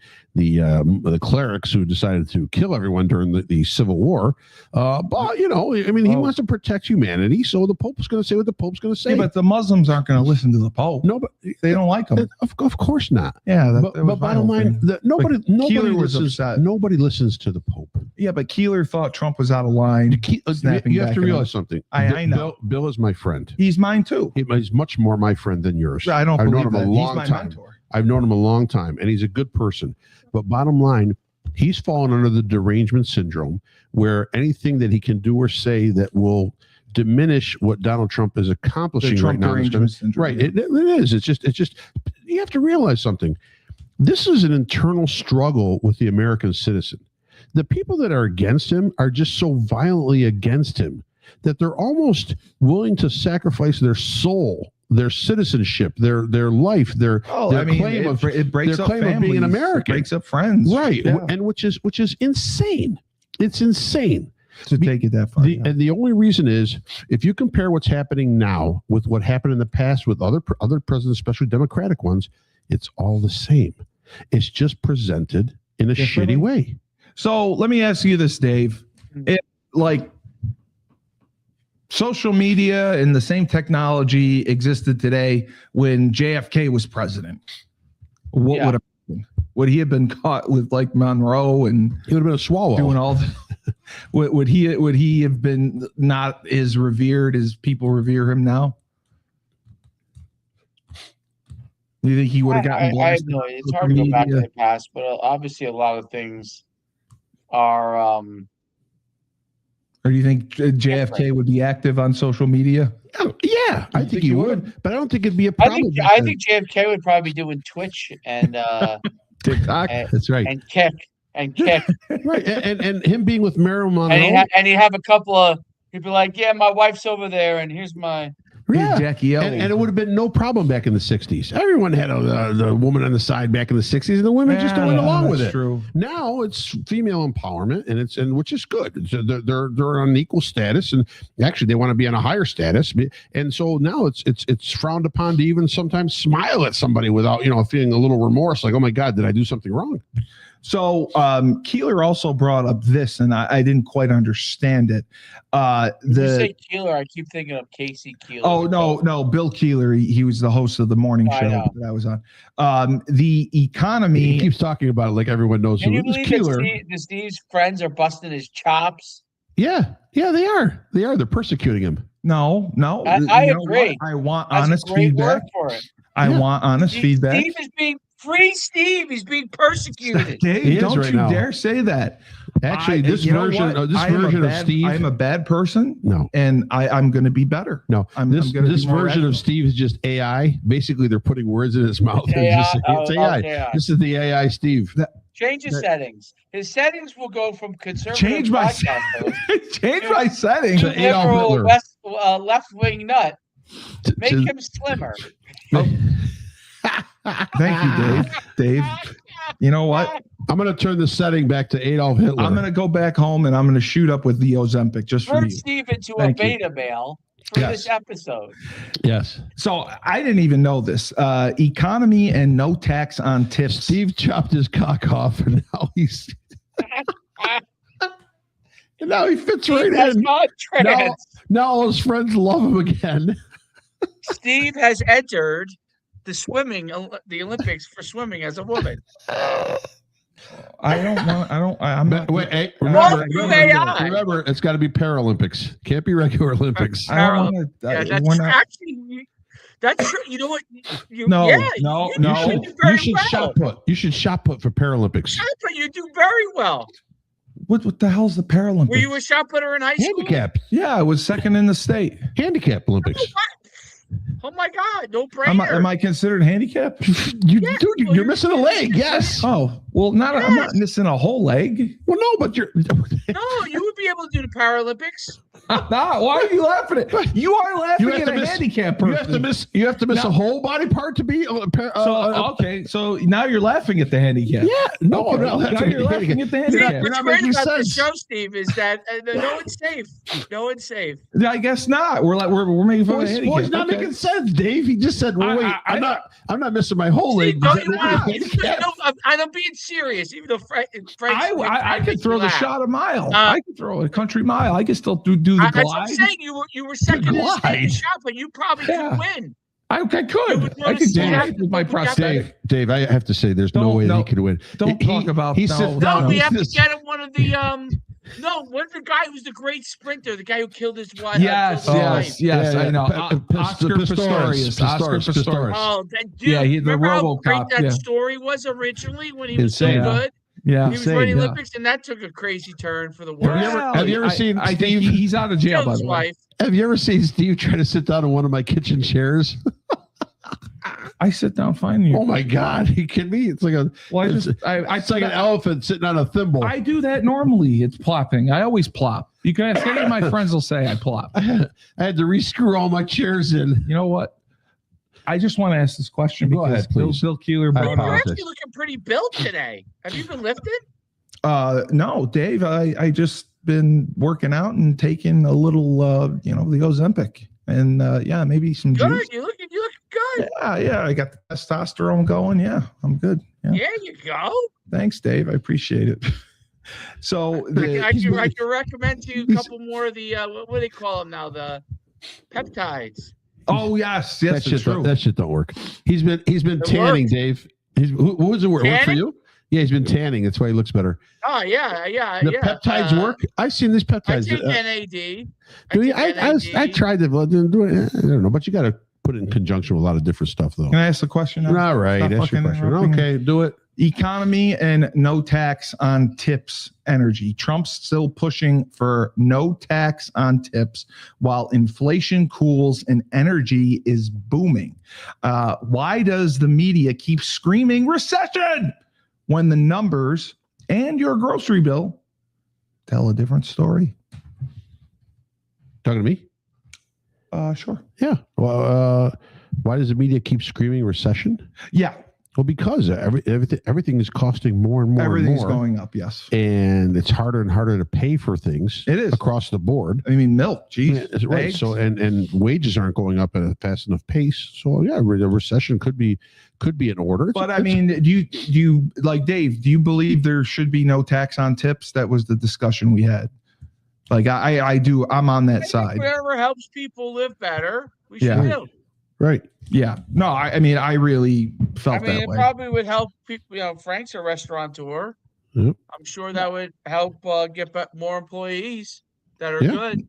clerics who decided to kill everyone during the Civil War. But he wants to protect humanity, so the Pope is going to say what the Pope's going to say. Yeah, but the Muslims aren't going to listen to the Pope. No, but they don't like him. Of course not. Yeah, but bottom line, nobody listens. Nobody listens to the Pope. Yeah, but Keeler thought Trump was out of line. You have to realize something. I know. Bill is my friend. He's mine too. He's much more my friend than yours. I've known him a long time. Mentor. I've known him a long time, and he's a good person. But bottom line, he's fallen under the derangement syndrome, where anything that he can do or say that will diminish what Donald Trump is accomplishing right now. Right, it is. It's just. You have to realize something. This is an internal struggle with the American citizen. The people that are against him are just so violently against him that they're almost willing to sacrifice their soul, their citizenship, their life, their claim of breaks up families, of being an American. It breaks up friends, right? Yeah. And which is insane. It's insane to take it that far. And the only reason is if you compare what's happening now with what happened in the past with other presidents, especially Democratic ones, it's all the same. It's just presented in a shitty way. So let me ask you this, Dave. Social media and the same technology existed today when JFK was president, what would have happened? Would he have been caught with like Monroe and He would have been a swallow. doing all the, would he have been not as revered as people revere him now? Do you think he would have gotten I have blasted no on idea. It's social hard to go back to media? the past, but obviously a lot of things are Or do you think JFK would be active on social media? Yeah, I think he would, but I don't think it'd be a I problem. think JFK would probably be doing Twitch and TikTok. That's right. and kick. Right, and him being with Marilyn Monroe. And he'd have a couple of, he'd be like, yeah, my wife's over there and here's my, Yeah. Jackie O. And it would have been no problem back in the 60s. Everyone had the woman on the side back in the 60s, and the women just went along with it. True. Now it's female empowerment, and which is good. They're on equal status, and actually they want to be on a higher status. And so now it's frowned upon to even sometimes smile at somebody without feeling a little remorse, like, oh my God, did I do something wrong? So Keeler also brought up this, and I didn't quite understand it. when you say Keeler, I keep thinking of Casey Keeler. Oh no, Bill Keeler. He was the host of the morning I show know. that I was on. The economy. He keeps talking about it like everyone knows Can who you it was. believe Keeler. that Steve's friends are busting his chops? Yeah, they are. They're persecuting him. No. I You know agree. what? I want That's honest a great feedback. word for it. I want honest feedback. Steve is being free. Steve, he's being persecuted. Dave, He is don't right you now. dare say that. Actually, this you know version, what? this I am a version of bad- Steve. I am a bad person, No, and I'm going to be better. no. I'm gonna This be more version rational. of Steve is just AI. Basically, they're putting words in his mouth. and AI, just saying, it's AI. AI. This is the AI Steve. Change his That- settings. His settings will go from conservative Change my podcast host change my settings. To Adolf liberal Hitler. left-wing nut. Make To- him slimmer. Thank you, Dave. You know what? I'm going to turn the setting back to Adolf Hitler. I'm going to go back home and I'm going to shoot up with the Ozempic just for Turn you. Steve into Thank a you. beta male for Yes. this episode. Yes. So I didn't even know this. Economy and no tax on tips. Steve chopped his cock off, and now he's. And now he fits right That's in. not trans. Now all his friends love him again. Steve has entered the Olympics for swimming as a woman. I'm not. Wait, hey, Walk through AI. remember, it's got to be Paralympics. Can't be regular Olympics. I don't wanna- Yeah, that's we're not- actually that's true. You know what? No, yeah, no, you no. do very You should well. shot put. You should shot put for Paralympics. But you do very well. What the hell's the Paralympics? Were you a shot putter in high school? Handicap. Yeah, I was second in the state. Handicap Olympics. Oh my God! No Am brainer. I considered handicapped? You, Yeah, dude, well, you're missing a leg. Yes. Oh, well, I'm not missing a whole leg. Well, no, but you're. No, you would be able to do the Paralympics. Nah, why are you laughing at? You are laughing You have at to a miss- handicapped You person. have to miss No. a whole body part to be. Okay, so now you're laughing at the handicap. Yeah. No, Okay, I'm not now laughing. you're laughing at the You're handicap. not What's great making about this sense. show, Steve, is that no one's safe. No one's safe. I guess not. We're making fun of the Boy's handicap. not Okay. making sense, Dave. He just said, "Well, wait, I'm not missing my whole leg." Steve, Does don't that you make me a want handicap? to? I'm being serious. Even though Frank I could throw the shot a mile. Uh, I could throw a country mile. I could still do the That's what glide. I'm saying. You were second in the state glide. shot, but you probably Yeah. could win. I could. would I could do notice it with my that. prosthetic. Dave, I have to say, there's no Don't- way no. he could win. Don't talk about he no, sits no, down. No, we he have to sits- get him one of the what's the guy who's the great sprinter, the guy who killed his wife? Yes, killed his wife. yes, Yeah, I know. Oscar Pistorius. Oscar Pistorius. Oh, that dude! Yeah, the remember how great RoboCop, that yeah. story was originally when he was Insane. so good? Yeah. He was Insane, running yeah. Olympics, and that took a crazy turn for the Have you worse. ever- have you ever seen I think Steve- he's out of jail, Killed by his the way. wife. Have you ever seen Steve try to sit down in one of my kitchen chairs? I sit down fine. You. Oh my God, he kidding me? It's like a. Well, it's like an elephant sitting on a thimble. I do that normally. It's plopping. I always plop. You can ask any of my friends will say I plop. I had to rescrew all my chairs in. You know what? I just want to ask this question Go because ahead, please. Bill Keeler I brought You're up. apologize. actually looking pretty built today. Have you been lifted? No, Dave. I just been working out and taking a little, the Ozempic, and yeah, maybe some Good. juice. You look good. Yeah. I got the testosterone going. Yeah, I'm good. Yeah. There you go. Thanks, Dave. I appreciate it. So I can recommend to you a couple more of the what do they call them now? The peptides. oh yes, That it's shit, true. that shit don't work. He's been It tanning, works. Dave. Who was it work for Tanning? you? Yeah, he's been tanning. That's why he looks better. Oh yeah. The peptides work. I've seen these I peptides. take NAD. I tried it, but didn't do it. I don't know, but you got to put it in conjunction with a lot of different stuff, though. Can I ask a question now? All right, Stop that's your fucking question. interrupting me. Okay, do it. Economy and no tax on tips energy. Trump's still pushing for no tax on tips while inflation cools and energy is booming. Why does the media keep screaming recession when the numbers and your grocery bill tell a different story? Talking to me? Sure. Yeah. Well, why does the media keep screaming recession? Yeah. Well, because everything is costing more and more. Everything's and more, going up. Yes. and it's harder and harder to pay for things. It is. Across the board. I mean, milk, cheese, Yeah, that's right. eggs. So and wages aren't going up at a fast enough pace. So yeah, the recession could be in order. But I mean, do you like Dave? Do you believe there should be no tax on tips? That was the discussion we had. Like I do. I'm on that side. Whatever helps people live better, we should Yeah. do. right. Yeah. No, I mean, I really felt I mean, that it way. probably would help people. Frank's a restaurateur. Yep. I'm sure that would help get more employees that are Yeah. good.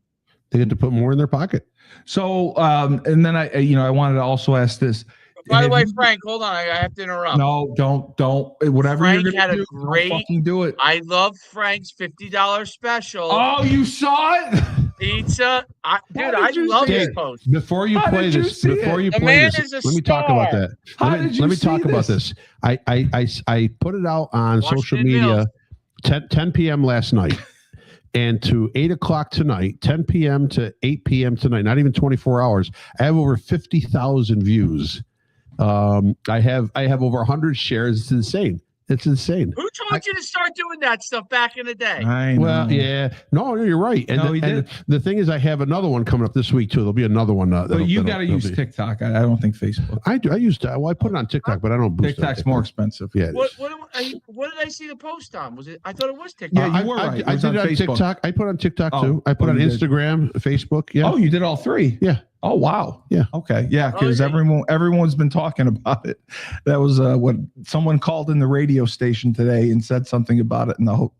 They get to put more in their pocket. So, and then I wanted to also ask this. By the Have way, you- Frank, hold on. I have to interrupt. No, don't. Whatever Frank you're had gonna a do, don't great- fucking do it. I love Frank's $50 special Oh, you saw it? pizza. Dude, did I you love see his it? post. Before you How play did you this, see before it? you The play man this, is a let me talk about star. that. How Let did you me talk see about this? this. I put it out on social Washington media Mills. 10 p.m. last night. And to 8 o'clock tonight, 10 p.m. to 8 p.m. tonight, not even 24 hours, I have over 50,000 views. I have over 100 shares. It's insane. It's insane. Who told you to start doing that stuff back in the day? I know. Well, yeah. No, you're right. And, No, he and did. the thing is, I have another one coming up this week, too. There'll be another one. But you got to that'll use be- TikTok. I don't think Facebook. I do. I used to. Well, I put it on TikTok, but I don't boost it on TikTok's more TikTok. expensive. Yeah. it What, is. what did I see the post on? Was it? I thought it was Yeah, TikTok. you were right. It I was did on it on Facebook. TikTok. I put on TikTok Oh. too. I put Oh, on you did. Instagram, Facebook. Yeah. Oh, you did all three? Yeah. Oh, wow. Yeah. Okay. Yeah, because yeah. everyone's been talking about it. That was what someone called in the radio station today and said something about it in the whole.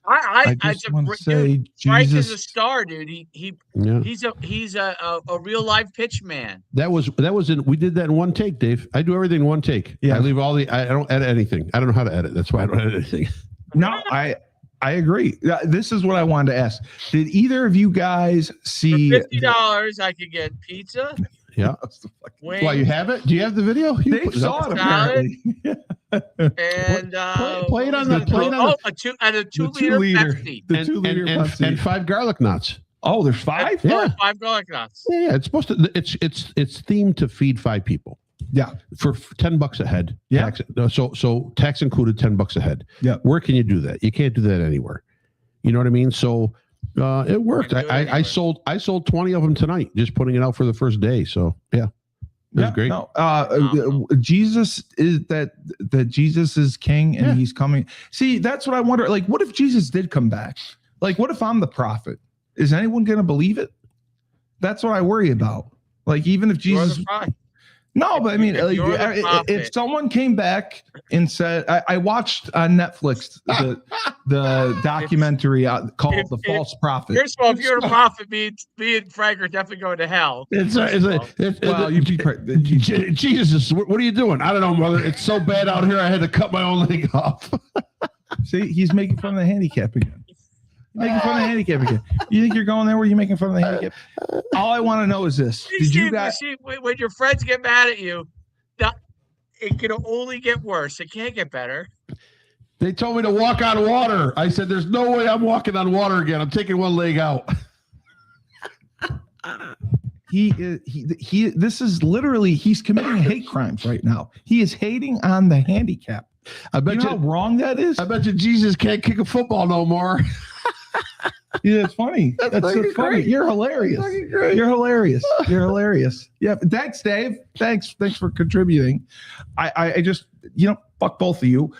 I just want to say, dude, Frank is a Jesus. star, dude. Yeah. He's a real life pitch man. That was in. We did that in one take, Dave. I do everything in one take. Yeah. I leave all the. I don't edit anything. I don't know how to edit. That's why I don't edit anything. No, I agree. This is what I wanted to ask. Did either of you guys For see? $50, I could get pizza, Yeah. wings, Why you have it? Do you have the video? You Dave put- saw it Salad. apparently. and play it on the- play it on the- a 2 The liter 2 liter. Pepsi. The and, 2 liter and, Pepsi. and 5 garlic knots. Oh, there's 5? Yeah. 5 garlic nuts. Yeah, it's supposed to. It's themed to feed 5 people Yeah. for $10 a head. Yeah. Tax, no, so tax included, $10 a head. Yeah. Where can you do that? You can't do that anywhere. You know what I mean? So it worked. Can't do it I anywhere. sold 20 of them tonight, just putting it out for the first day. So yeah, it was great. No, Jesus is that Jesus is king and Yeah. he's coming. See, that's what I wonder. Like, what if Jesus did come back? Like, what if I'm the prophet? Is anyone going to believe it? That's what I worry about. Like, even if You're Jesus, the prophet. no, but I mean, If like, you're the if prophet. someone came back and said, I watched on Netflix the documentary called if- "The if- False Prophet." First of all, if you're the prophet, me and Frank are definitely going to hell. Well, you'd be Jesus, what are you doing? I don't know, mother. It's so bad out here. I had to cut my own leg off. See, he's making fun of the handicap again. Making fun of the handicap again. You think you're going there where you're making fun of the handicap? All I want to know is this: did you guys? See, when your friends get mad at you, it can only get worse. It can't get better. They told me to walk on water. I said, "There's no way I'm walking on water again. I'm taking one leg out." He this is literally he's committing hate crimes right now. He is hating on the handicap. I bet You know how wrong that is? I bet you Jesus can't kick a football no more. Yeah, it's funny. That's so fucking funny. great. You're hilarious. Fucking great. You're hilarious. You're hilarious. Yeah. Thanks, Dave. Thanks for contributing. I just fuck both of you.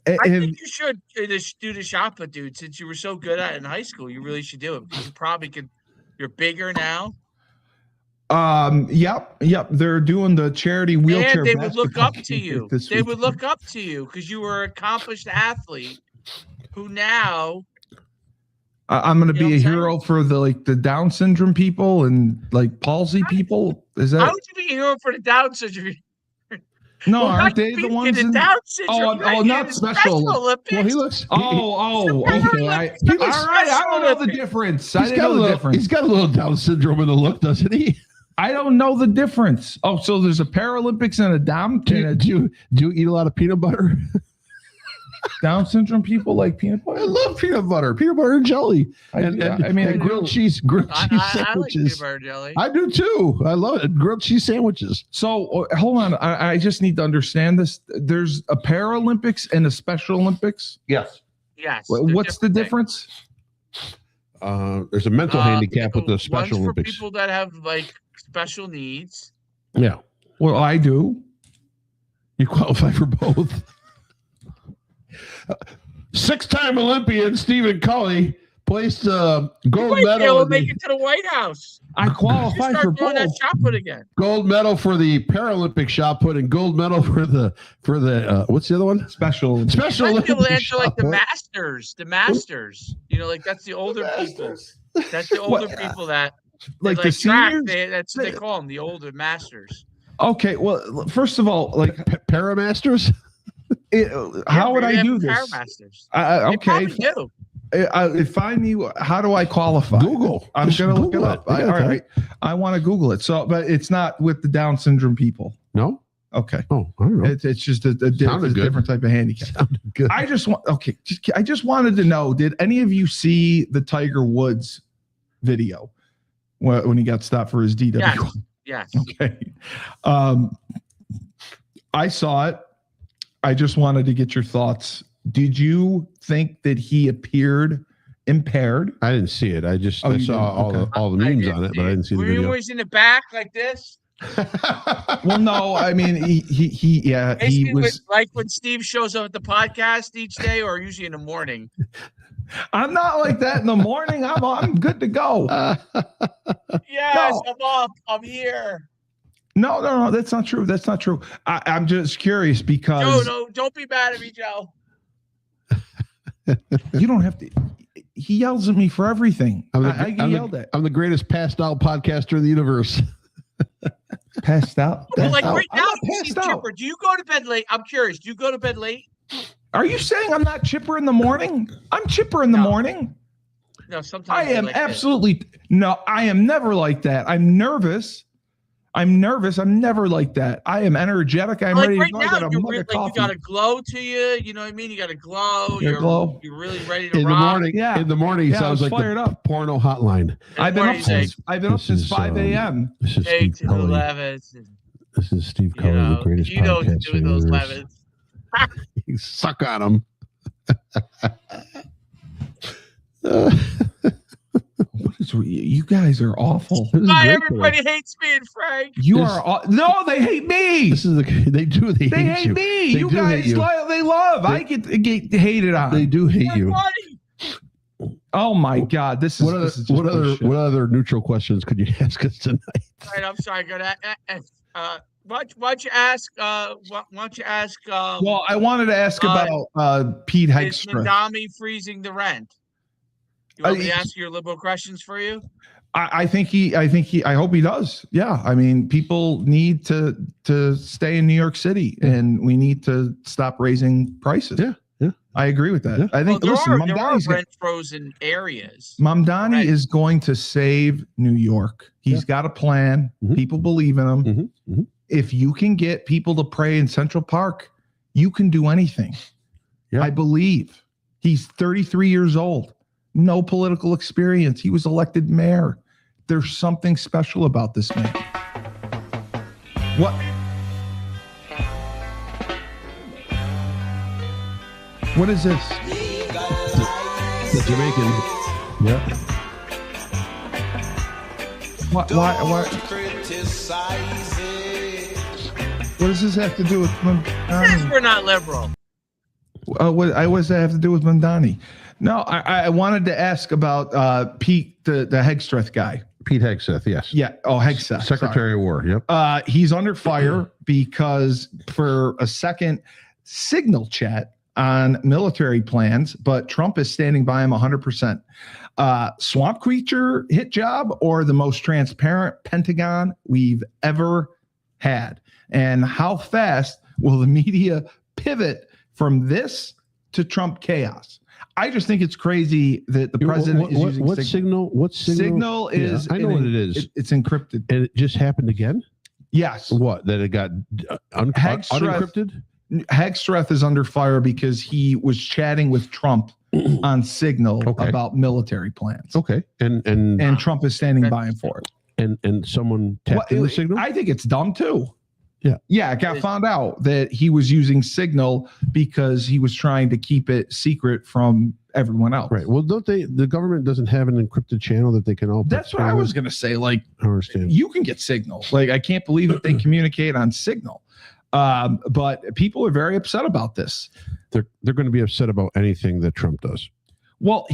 I And think you should do the shot put, dude. Since you were so good at it in high school, you really should do it because you probably could. You're bigger now. Yep. They're doing the charity wheelchair. And they would look basketball up to you. this They would weekend. look up to you because you were an accomplished athlete who now. I'm going to You know be a what I'm hero for the Down syndrome people and like palsy people. Is How that would you be a hero for the Down syndrome? no? Well, Aren't they not the being ones in in? Down syndrome? Oh, you're not in Special Olympics. Well, he looks. Oh, It's a okay. Paralympics. All It's a right. I Special don't know the Olympics. difference. I He's didn't got, know a the little, difference. he's got a little Down syndrome in the look, doesn't he? I don't know the difference. Oh, so there's a Paralympics and a Down Do you eat a lot of peanut butter? Down syndrome people like peanut I butter. love peanut butter and jelly, and I grilled do. cheese I like peanut sandwiches. butter jelly. I do too. I love it. Grilled cheese sandwiches. So hold on. I just need to understand this. There's a Paralympics and a Special Olympics. Yes. Yes. What's the they're difference? There's a mental handicap with the one's Special for Olympics. people that have like special needs. Yeah. Well, I do. You qualify for both. Six-time Olympian Stephen Cully placed a gold Might be medal. able in to make the- it to the White House. I You qualify for start doing that both. shot put again. Gold medal for the Paralympic shot put and gold medal for the what's the other one? Special. Special You might be able to Olympic enter like shot the put. Masters. The Masters. You know, like that's the older people. That's the older people that Like the track. seniors? That's what they call them, the older masters. Okay. Well, first of all, like, Paramasters? how would Maybe I they do have this? Paramasters. Okay. They probably do. Find me. How do I qualify? Google. I'm Just gonna look it Google up. it. All Yeah, right. I want to Google it. So, but it's not with the Down syndrome people. No? Okay. Oh, I don't know. It's just a Sounded good. different type of handicap. Sounded good. I just want. Okay. I just wanted to know. Did any of you see the Tiger Woods video when he got stopped for his DW? Yes. Yes. Okay. I saw it. I just wanted to get your thoughts. Did you think that he appeared impaired? I didn't see it. I just I you saw didn't? Okay. all the memes on it, but I didn't see the Were you video. always in the back like this? Well, no. I mean, he Basically, was. like when Steve shows up at the podcast each day, or usually in the morning. I'm not like that in the morning. I'm good to go. Yes, No. I'm up. I'm here. No. That's not true. That's not true. I'm just curious because No, don't be mad at me, Joe. you don't have to. He yells at me for everything. I get yelled at. I'm the greatest passed out podcaster in the universe. Passed out. But like Passed out. right I'm now, not you seem passed out. chipper. Do you go to bed late? I'm curious. Do you go to bed late? Are you saying I'm not chipper in the morning? I'm chipper in the No. morning. No, sometimes I you're am like this. absolutely no. I am never like that. I'm nervous. I'm never like that. I am energetic. I'm Like ready right to go. I now, got a you're mug really, of like you coffee. got a glow to you. You know what I mean? You got a glow. Your glow. You're really ready to In the rock. morning, Yeah. in the morning, he Yeah, I sounds was like fired the up. porno hotline. In the I've been up morning, he's like, since This is, 5 a.m. This is Take Steve to the Cully. levels. This is Steve You Cully, the know, greatest you know, podcaster doing in the those universe. levels. Suck on him. What is you guys are awful. This is Why great everybody today. hates me and Frank? You This- are no. They hate me. This is they They hate you. hate me. They You do hate guys, you. they love. I get hated on. They do hate you. Funny. Oh my God, this is What other this is just bullshit. what other neutral questions could you ask us tonight? All right, I'm sorry. Go to why don't you ask? Why don't you ask? Well, I wanted to ask about Pete Is Hegstrom. Mandami freezing the rent? You want me to Uh, ask your liberal questions for you? I hope he does. Yeah. I mean, people need to stay in New York City and we need to stop raising prices. Yeah, yeah. I agree with that. Yeah. I think, Well, listen, there are Mamdani's gonna- rent frozen areas. Mamdani Right. is going to save New York. He's got a plan. Mhm. People believe in him. Mhm, mhm. If you can get people to pray in Central Park, you can do anything. Yeah. I believe. He's 33 years old. No political experience. He was elected mayor. There's something special about this man. What? What is this? The Jamaican. Yeah. Why? What does this have to do with Mamdani? We're not liberal. What does that have to do with Mamdani? No, I wanted to ask about Pete, the Hegstreth guy. Pete Hegseth, yes. Yeah. Oh, Hegseth. Secretary of War. Yep. He's under fire because for a second signal chat on military plans, but Trump is standing by him 100%. Swamp creature hit job or the most transparent Pentagon we've ever had? And how fast will the media pivot from this to Trump chaos? I just think it's crazy that the president is using what signal? What signal? Signal is. I know what it is. It's encrypted. And it just happened again. Yes. What? That it got unencrypted? Hegstreth is under fire because he was chatting with Trump on Signal about military plans. Okay. And Trump is standing by him for it. And someone tapped in the signal? I think it's dumb too. Yeah. Yeah, it got found out that he was using Signal because he was trying to keep it secret from everyone else. Right. Well, the government doesn't have an encrypted channel that they can all. That's what I was going to say. Like, I understand. You can get Signal. Like, I can't believe that they communicate on Signal. But people are very upset about this. They're going to be upset about anything that Trump does. Well,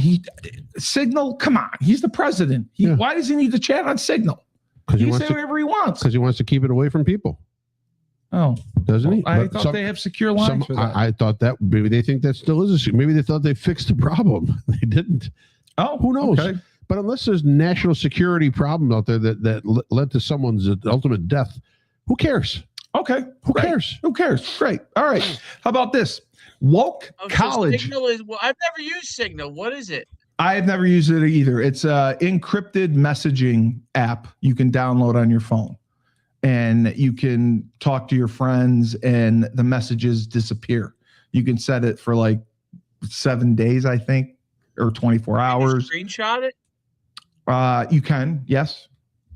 Signal, come on. He's the president. Why does he need to chat on Signal? He can say whatever he wants. Because he wants to keep it away from people. Oh, doesn't he? I thought they have secure lines for that. I thought that maybe they think that still is a. Maybe they thought they fixed the problem. They didn't. Oh, who knows? Okay. But unless there's national security problem out there that led to someone's ultimate death, who cares? Okay, who cares? Who cares? Great. All right. How about this? Woke college. Signal is. Well, I've never used Signal. What is it? I have never used it either. It's a encrypted messaging app you can download on your phone. And you can talk to your friends and the messages disappear. You can set it for like 7 days, I think, or 24 hours. Screenshot it? You can, yes.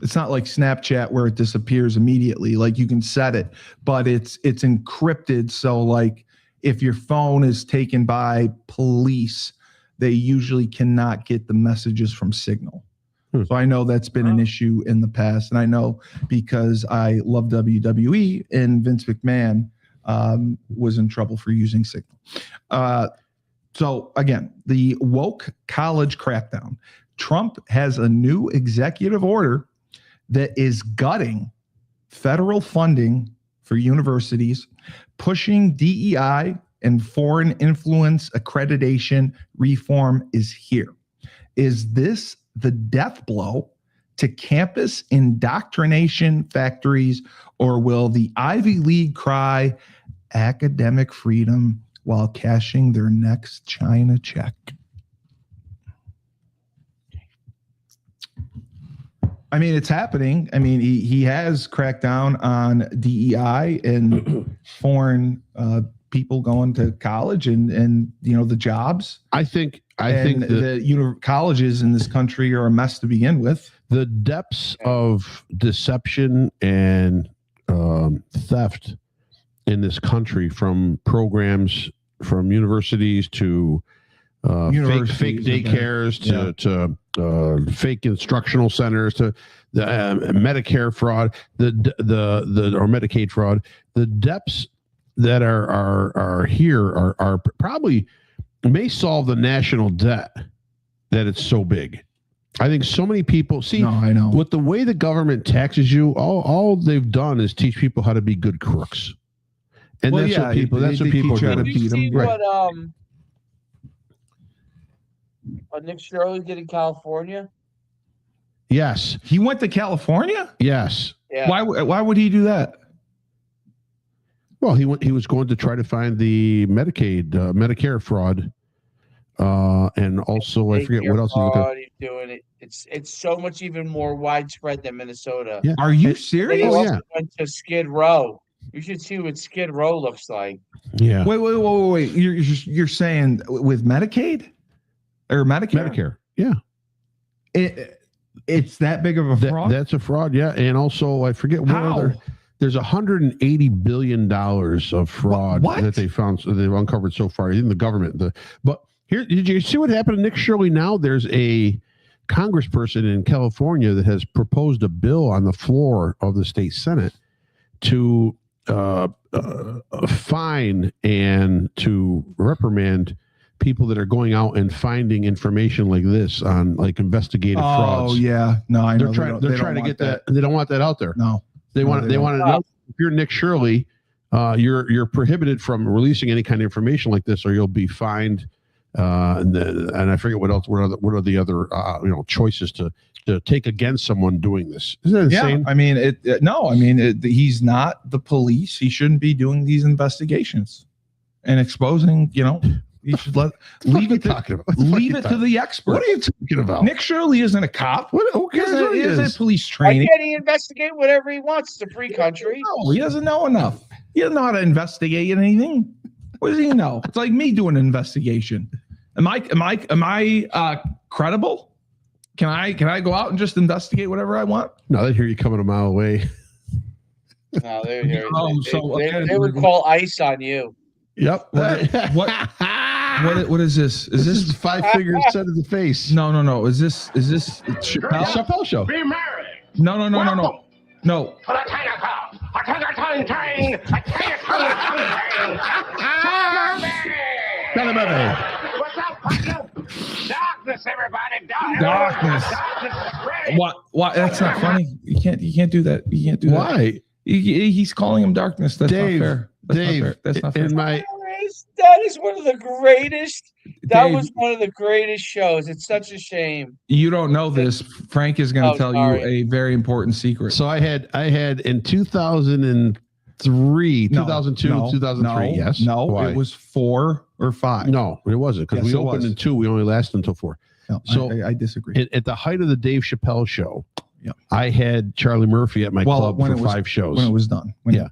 It's not like Snapchat where it disappears immediately. Like you can set it, but it's encrypted. So like if your phone is taken by police, they usually cannot get the messages from Signal. So I know that's been an issue in the past. And I know because I love WWE and Vince McMahon was in trouble for using Signal. So again, the woke college crackdown. Trump has a new executive order that is gutting federal funding for universities, pushing DEI and foreign influence accreditation reform is here. Is this the death blow to campus indoctrination factories, or will the Ivy League cry academic freedom while cashing their next China check? I mean, it's happening. I mean, he has cracked down on DEI and foreign people going to college and the jobs. I think the colleges in this country are a mess to begin with. The depths of deception and theft in this country, from programs, from universities to fake daycares to fake instructional centers to the Medicare fraud, or Medicaid fraud, the depths that are here are probably may solve the national debt that it's so big. I think so many people I know. With the way the government taxes you, all they've done is teach people how to be good crooks. And that's what people try to beat them. Right. What Nick Shirley did in California? Yes. He went to California? Yes. Yeah. Why would he do that? Well, he was going to try to find the Medicare fraud, and also I forget what else he's doing. It. It's so much even more widespread than Minnesota. Yeah. Are you serious? He also went to Skid Row. You should see what Skid Row looks like. Yeah. Wait. You're saying with Medicaid or Medicare? Yeah. It's that big of a fraud? That's a fraud. Yeah. And also I forget what other. There's $180 billion of fraud that they found, they've uncovered so far in the government. But here, did you see what happened to Nick Shirley now? There's a congressperson in California that has proposed a bill on the floor of the state Senate to fine and to reprimand people that are going out and finding information like this on like investigative frauds. Oh yeah, no, I know. They're trying to get that. They don't want that out there. No, they want to know. If you're Nick Shirley, you're prohibited from releasing any kind of information like this, or you'll be fined. And I forget what else. What are the other choices to take against someone doing this? Isn't that insane? Yeah, I mean, he's not the police. He shouldn't be doing these investigations and exposing. You should leave it to the expert. What are you talking about? Nick Shirley isn't a cop. Who cares what he is is? a police Why training. can't he investigate whatever he wants? It's a free country. No, he doesn't know enough. He doesn't know how to investigate anything. What does he know? It's like me doing an investigation. Am I credible? Can I go out and just investigate whatever I want? No, they hear you coming a mile away. No, they're here. Okay. They would call ICE on you. Yep. What is this? Is This this is 5 fingers set in the face. No. Is this Chappelle? Chappelle show. Be merry. No. To the Chinatown. A Chinatown train. A Chinatown train. What's up, partner? Darkness, everybody. Darkness. What? That's not funny. You can't do that. You can't do that. Why? He's calling him darkness. That's Dave, not fair. That's not fair. in my That is one of the greatest. That was one of the greatest shows. It's such a shame. You don't know this. Frank is going to tell sorry. you a very important secret. So I had in 2003, 2002, 2003. Yes. No, Why? it was 4 or 5. No, it wasn't because Yes, we it opened was. in 2. We only lasted until 4. No, So I disagree. At the height of the Dave Chappelle show, Yeah. I had Charlie Murphy at my club for 5 shows. When it was done. Yeah.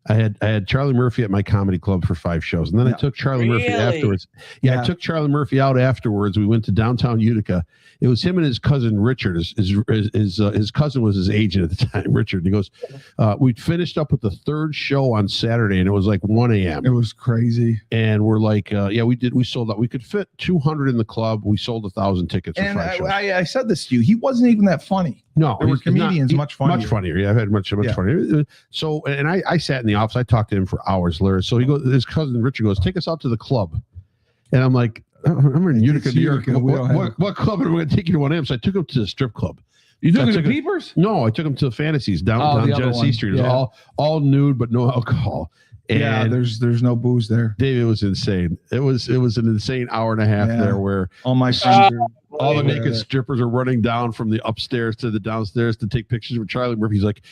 I had Charlie Murphy at my comedy club for 5 shows, and then I took Charlie Murphy afterwards. Yeah, I took Charlie Murphy out afterwards. We went to downtown Utica. It was him and his cousin Richard. His cousin was his agent at the time, Richard. He goes, we finished up with the 3rd show on Saturday, and it was like 1 a.m. It was crazy. And we're like, we sold out. We could fit 200 in the club. We sold 1,000 tickets for 5 shows. I said this to you. He wasn't even that funny. No, There were he's not- comedians much funnier. Much funnier. Yeah, I've had much funnier. So, and I sat in the office. I talked to him for hours, Larry. So he goes, his cousin Richard goes, take us out to the club. And I'm like, I'm in Utica, New York. What club are we going to take you to 1 a.m.? So I took him to the strip club. You took him to Peepers? No, I took him to Fantasies downtown the other Genesee one. Street. It was all nude, but no alcohol. And there's no booze there. David was insane. It was an insane hour and a half there where all my friends all the naked strippers are running down from the upstairs to the downstairs to take pictures with Charlie Murphy. He's like,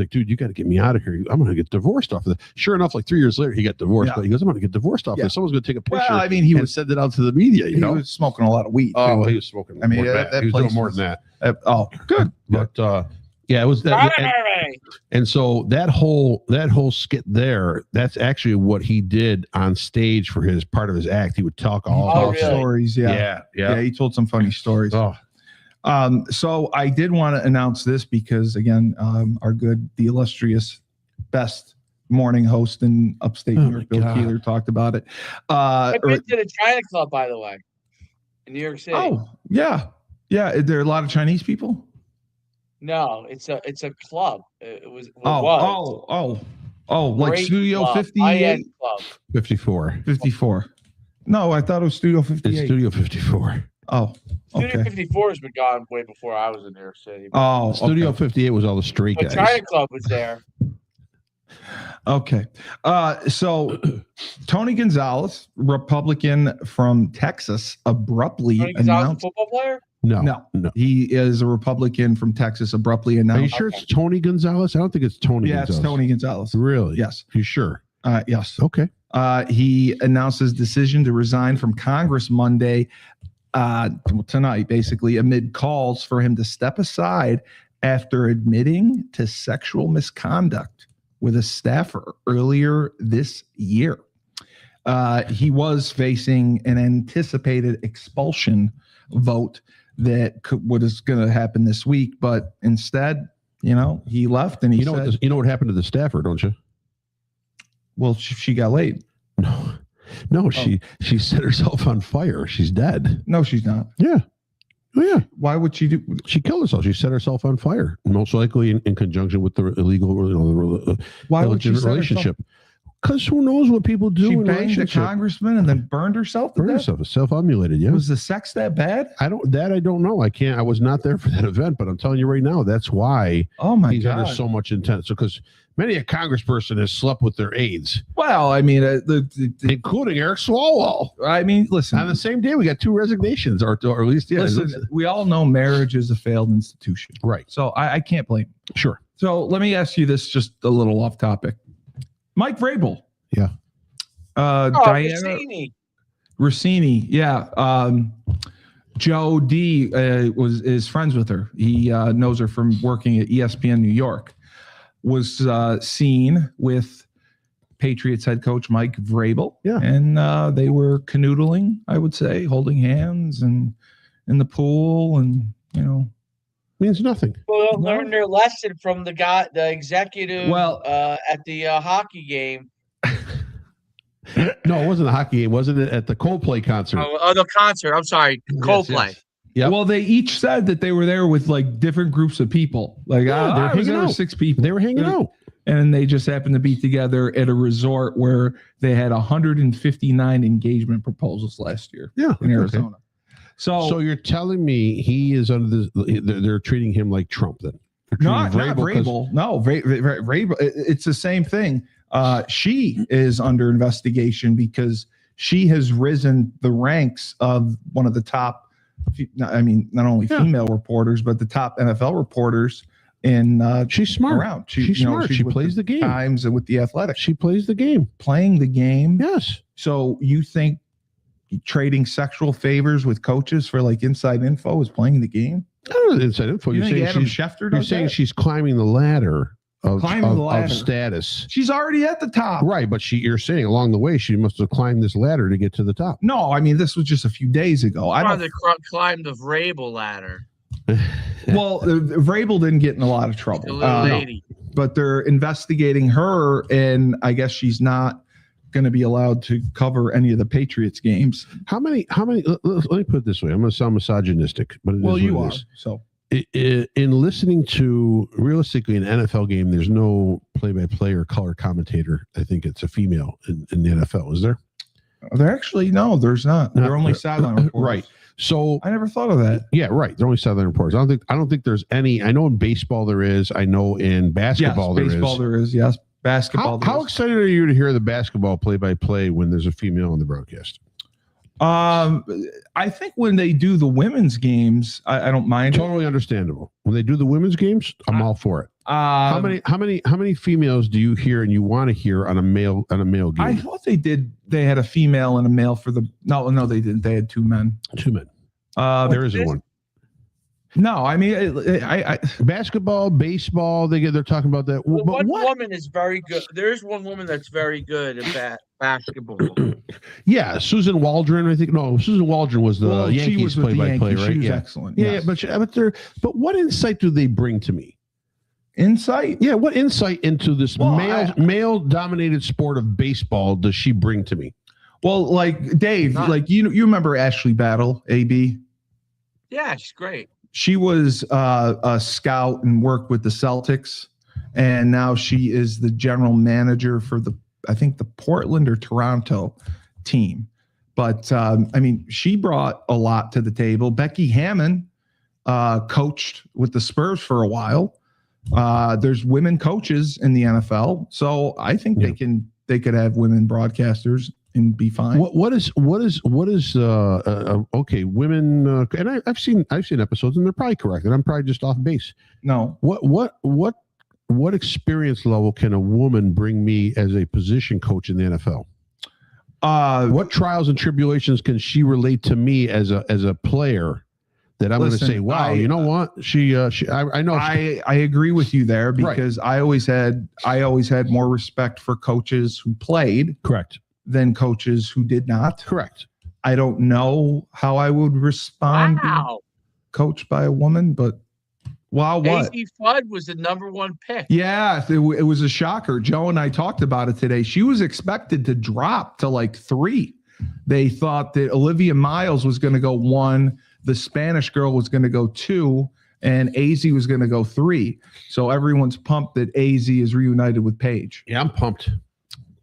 dude, you got to get me out of here. I'm going to get divorced off of this. Sure enough, like 3 years later, he got divorced. But he goes, I'm going to get divorced off this. Someone's going to take a picture. Well, I mean, he was send it out to the media. He was smoking a lot of weed. Oh, he was smoking. I mean, more than that he was place doing more than that. Good. But yeah, it was that. And so that whole skit there, that's actually what he did on stage for his part of his act. He would talk all really? stories. Yeah. He told some funny stories. Oh. So I did want to announce this because again, the illustrious best morning host in upstate New York, Bill Keeler, talked about it. I've been to the China Club, by the way, in New York City. Oh, yeah. Are there a lot of Chinese people? No, it's a club. It was. Like Great Studio club, 58? high-end club. 54. 54. No, I thought it was Studio 58. It's Studio 54. Oh, Studio okay. 54 has been gone way before I was in New York City. Oh, Studio 58 was all the straight But guys. China Club was there. Okay. So Tony Gonzalez, Republican from Texas, abruptly Tony Gonzalez, a announced. football player? No. He is a Republican from Texas, abruptly announced. Are you sure it's Tony Gonzalez? I don't think it's Tony Yeah, Gonzalez. it's Tony Gonzalez. Really? Yes. You sure? Yes. Okay. He announced his decision to resign from Congress Monday, tonight, basically, amid calls for him to step aside after admitting to sexual misconduct with a staffer earlier this year. He was facing an anticipated expulsion vote that what is going to happen this week, but instead, he left and he said, you know what happened to the staffer, don't you? well, she got laid. No, she set herself on fire. She's dead. No, she's not. Yeah. Oh, yeah. Why would she do? She killed herself. She set herself on fire, most likely in conjunction with the illegal, Why would she illegitimate set relationship. Because who knows what people do She in banged a relationships. congressman and then burned herself to Burned death? herself, self-emulated. Yeah. Was the sex that bad? I don't know. I was not there for that event, but I'm telling you right now, that's why Oh my he's God. under so much intense. Because many a congressperson has slept with their aides, Well, I mean, including Eric Swalwell. I mean, listen. On the same day, we got 2 resignations, or at least, yeah. Listen, we all know marriage is a failed institution. Right. So I can't blame. Sure. So let me ask you this, just a little off topic. Mike Vrabel. Yeah. Diana Rossini. Yeah. Joe D is friends with her. He knows her from working at ESPN New York. Was seen with Patriots head coach Mike Vrabel. Yeah. And they were canoodling, I would say, holding hands and in the pool, and Means nothing. Well, they'll learn their lesson from the executive. Well- at the hockey game. No, it wasn't a hockey game. Wasn't it at the Coldplay concert? Oh, the concert. I'm sorry, Coldplay. yes. Yep. Well, they each said that they were there with like different groups of people. Like Yeah, I was hanging there with out. 6 people. They were hanging out. And they just happened to be together at a resort where they had 159 engagement proposals last year Yeah. in okay. Arizona. So you're telling me he is under this? They're treating him like Trump then? They're Not treating 'cause- Vrabel. No, Vrabel. It's the same thing. She is under investigation because she has risen the ranks of one of the top. I mean, not only Yeah. female reporters, but the top NFL reporters in She's smart. around. She's smart. She with plays the game. Times and with the Athletics. She plays the game. Playing the game. Yes. So you think trading sexual favors with coaches for like inside info is playing the game? I don't know inside info. You You're think saying Adam she's Schefter you're does saying that? she's climbing the ladder of status. She's already at the top. Right, but you're saying along the way she must have climbed this ladder to get to the top. No, I mean this was just a few days ago. I don't. Climb the Vrabel ladder. Well, Vrabel didn't get in a lot of The trouble, little lady. but they're investigating her, and I guess she's not going to be allowed to cover any of the Patriots games. How many? Let me put it this way. I'm going to sound misogynistic, but it is Well, what you it are. is. So In listening to realistically an NFL game, there's no play-by-play or color commentator. I think it's a female in the NFL. Is there? they're actually no, there's not. No, They're only sideline reporters. Right. So I never thought of that. yeah, right. They're only sideline reporters. I don't think there's any. I know in baseball there is. I know in basketball Yes, baseball there is. there is. Yes, basketball. How there is. excited are you to hear the basketball play-by-play when there's a female on the broadcast? I think when they do the women's games, I don't mind. Totally understandable. When they do the women's games, I'm all for it. How many females do you hear and you want to hear on a male game? I thought they did. They had a female and a male for the. No, they didn't. They had 2 men. 2 men. There There isn't one. No, I mean, I Basketball, baseball. They're talking about that. Well, But one what? woman is very good. There is one woman that's very good at basketball. Yeah, Susan Waldron. I think no, Susan Waldron was the well, she Yankees was with the play-by-play, Yankees. right? She was Yeah, excellent. yeah. Yes. But what insight do they bring to me? Insight. Yeah, what insight into this Well, male-dominated sport of baseball does she bring to me? Well, like Dave, Not- like you remember Ashley Battle, AB. Yeah, she's great. She was a scout and worked with the Celtics, and now she is the general manager for the Portland or Toronto team. But I mean, she brought a lot to the table. Becky Hammon coached with the Spurs for a while. There's women coaches in the NFL, so I think they could have women broadcasters and be fine. What is okay? Women, and I've seen episodes, and they're probably correct, and I'm probably just off base. No, What experience level can a woman bring me as a position coach in the NFL? What trials and tribulations can she relate to me as a player that I'm going to Listen, say, wow, you know what? I know. I agree with you there because I always had more respect for coaches who played Correct. than coaches who did not. Correct. I don't know how I would respond being Wow. coached by a woman, but wow, what? AC Flood was the #1 pick. Yeah, it was a shocker. Joe and I talked about it today. She was expected to drop to like 3. They thought that Olivia Miles was going to go 1, the Spanish girl was going to go 2, and AZ was going to go 3. So everyone's pumped that AZ is reunited with Paige. Yeah, I'm pumped.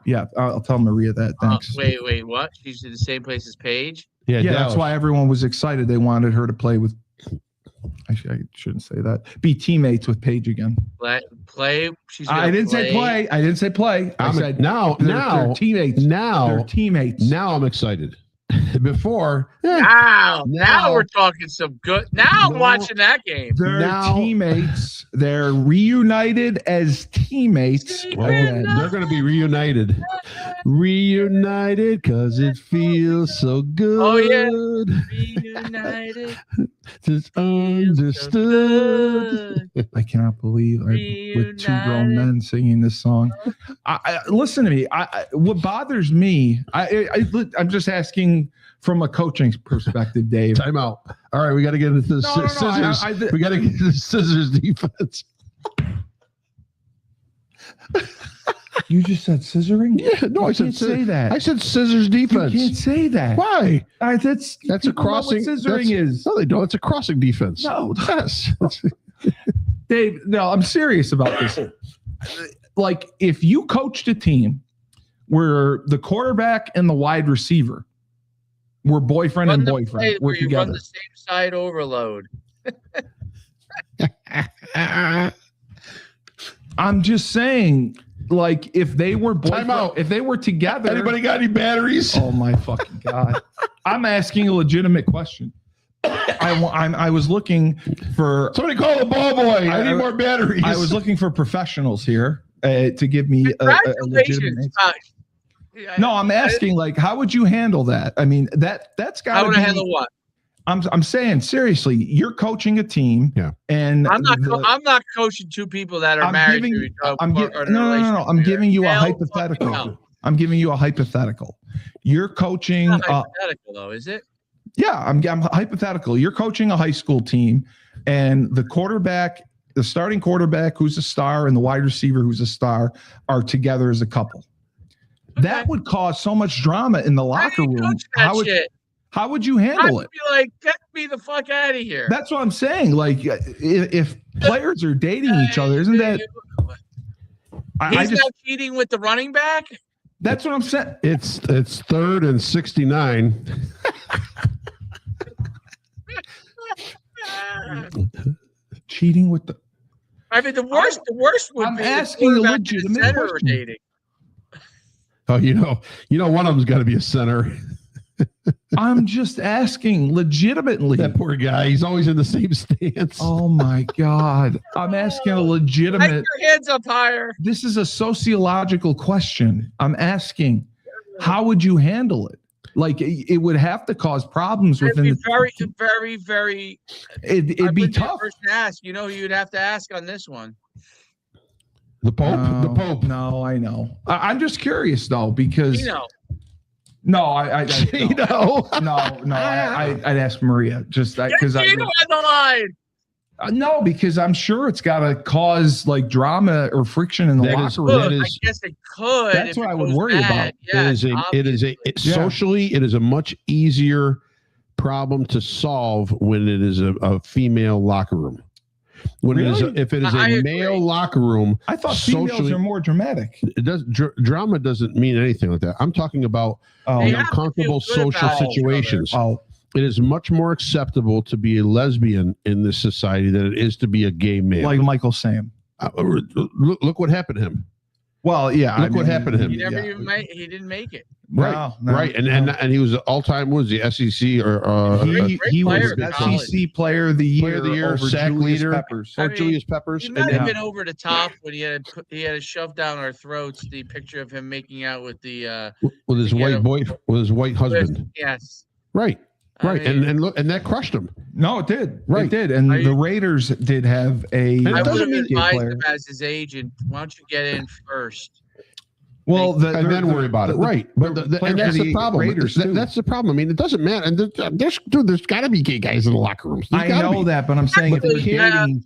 Yeah, I'll tell Maria that. Thanks. Wait, what? She's in the same place as Paige? Yeah, Dallas. that's why everyone was excited. They wanted her to play with. I shouldn't say that. Be teammates with Paige again. Play. She's. I didn't say play. I didn't say play. I said now they're teammates. Now they're teammates. Now I'm excited. Before, Now now we're talking some good. Now I'm watching that game. They're Now- teammates. They're reunited as teammates. again. they're going to be reunited. Reunited because it feels so good. Oh, yeah. Reunited. Just understood. I cannot believe with two grown men singing this song. Listen to me. What bothers me, I'm just asking from a coaching perspective, Dave. Time out. All right, we got to get into the scissors. We got to get into the scissors defense. You just said scissoring? Yeah, no, I can't say that. I said scissors defense. You can't say that. Why? That's a people know what crossing. scissoring is. No, they don't. It's a crossing defense. No, Yes. Dave. No, I'm serious about this. Like, if you coached a team where the quarterback and the wide receiver were boyfriend and boyfriend, where were you run together. the same side overload. I'm just saying, like, if they were Time out. if they were together. Anybody got any batteries? Oh my fucking god! I'm asking a legitimate question. I was looking for. Somebody call the ball boy. I need more batteries. I was looking for professionals here to give me a legitimate answer. No, I'm asking, like, how would you handle that? I mean, that's got. How would I handle what? I'm saying seriously, you're coaching a team, and I'm not coaching two people that are married to each other. No. I'm giving you a hypothetical. I'm giving you a hypothetical. You're coaching. It's not hypothetical, though, is it? Yeah, I'm hypothetical. You're coaching a high school team, and the quarterback, the starting quarterback, who's a star, and the wide receiver, who's a star, are together as a couple. Okay. That would cause so much drama in the locker room. How would you handle it? I'd be like, get me the fuck out of here. That's what I'm saying. Like, if players are dating each other, isn't that? He's not cheating with the running back. That's what I'm saying. It's 3rd and 69. Cheating with the. I mean, the worst would I'm be asking a the legitimate center question. dating. Oh, you know, one of them's got to be a center. I'm just asking legitimately. That poor guy. He's always in the same stance. Oh my God. I'm asking a legitimate. Take your hands up higher. This is a sociological question. I'm asking, how would you handle it? Like, it would have to cause problems within It'd be very, very. It'd be tough. Person to ask. You know, who you'd have to ask on this one. The Pope. The Pope. No, I know. I'm just curious though, because You know. no, I No. I'd ask Maria just because Get Gino on the line. No, because I'm sure it's got to cause like drama or friction in the locker room. I guess it could. That's what I would worry about. Socially, it is a much easier problem to solve when it is a female locker room. When if it is a male locker room, I thought females are more dramatic. It does drama doesn't mean anything like that. I'm talking about uncomfortable social situations. It is much more acceptable to be a lesbian in this society than it is to be a gay male. Like Michael Sam. Look what happened to him. Well, yeah. Look what happened to him. He never even he didn't make it. Right, right, and he was all-time. Was the SEC or he was SEC Player of the Year, sack leader, Peppers. Julius Peppers. He might have been over the top when he had to shove down our throats the picture of him making out with the with his white husband. Yes, right. Right, and look, and that crushed him. No, it did. Right, it did. And the Raiders did have a. I would have advised him as his agent. Why don't you get in first? Well, and then worry about it. Right, but and that's the problem. Raiders that's the problem. I mean, it doesn't matter. And there's got to be gay guys in the locker rooms. I know that, but I'm saying if they're dating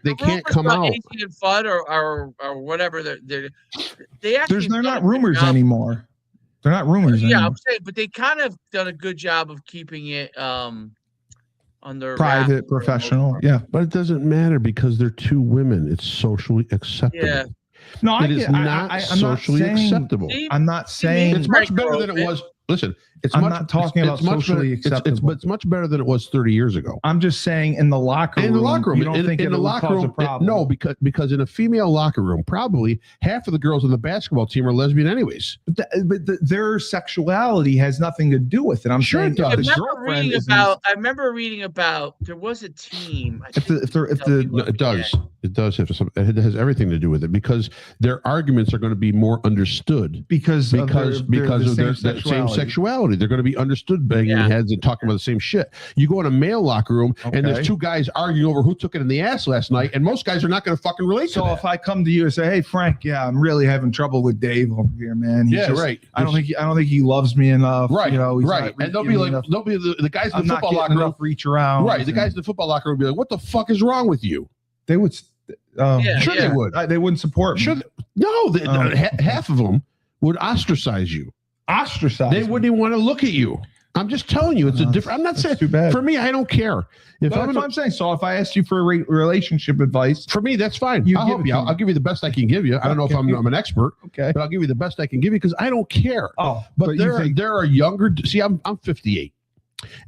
they can't come out. And FUD or whatever. They actually they're not rumors anymore. They're not rumors. Yeah, anymore. I'm saying, but they kind of done a good job of keeping it under private, wraps. professional. Yeah, but it doesn't matter because they're two women. It's socially acceptable. Yeah. No, It is not I'm socially not saying, acceptable. See? I'm not saying It's much better than it was. Listen, it's I'm much, not talking about socially acceptable. It's much better than it was 30 years ago. I'm just saying in the locker room. In the locker room, you don't think in the would locker cause a room, problem? no, because in a female locker room, probably half of the girls on the basketball team are lesbian, anyways. But their sexuality has nothing to do with it. I'm Sure saying it does. if the I girlfriend is in- I remember reading about there was a team. I if the think if the if tell me the what It does. It does have some. It has everything to do with it because their arguments are going to be more understood because of their same sexuality. They're going to be understood, banging Yeah. heads and talking about the same shit. You go in a male locker room and Okay. there's two guys arguing over who took it in the ass last night, and most guys are not going to fucking relate So to if that. I come to you and say, "Hey Frank, yeah, I'm really having trouble with Dave over here, man. He's Yeah, just- right. I don't think he loves me enough. Right, You know, he's right. not And they'll be giving like, enough- they'll be the guys in I'm the not football getting locker room. enough reach around. Right, the guys in the football locker room will be like, "What the fuck is wrong with you?" They would. Yeah, Sure, yeah. they would. They wouldn't support me. Sure, no, half of them would ostracize you. Ostracize. They me. wouldn't even want to look at you. I'm just telling you, it's a No, different. I'm not that's saying too bad. for me. I don't care if But I'm that's in what I'm saying. So if I asked you for relationship advice, for me, that's fine. You I'll give help it you. to I'll, me. I'll give you the best I can give you. I don't know if Okay. I'm an expert, okay. but I'll give you the best I can give you because I don't care. Oh, But you there, think- there are younger. See, I'm 58,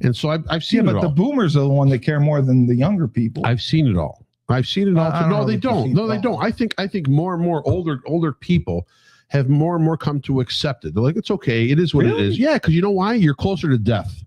and so I've yeah, seen it but all. the boomers are the one that care more than the younger people. I've seen it all. I've seen it all. I don't No, know they that you've don't. seen No, it they all. don't. I think more and more older people have more and more come to accept it. They're like, it's okay. It is what it Really? is. Yeah, because you know why? You're closer to death.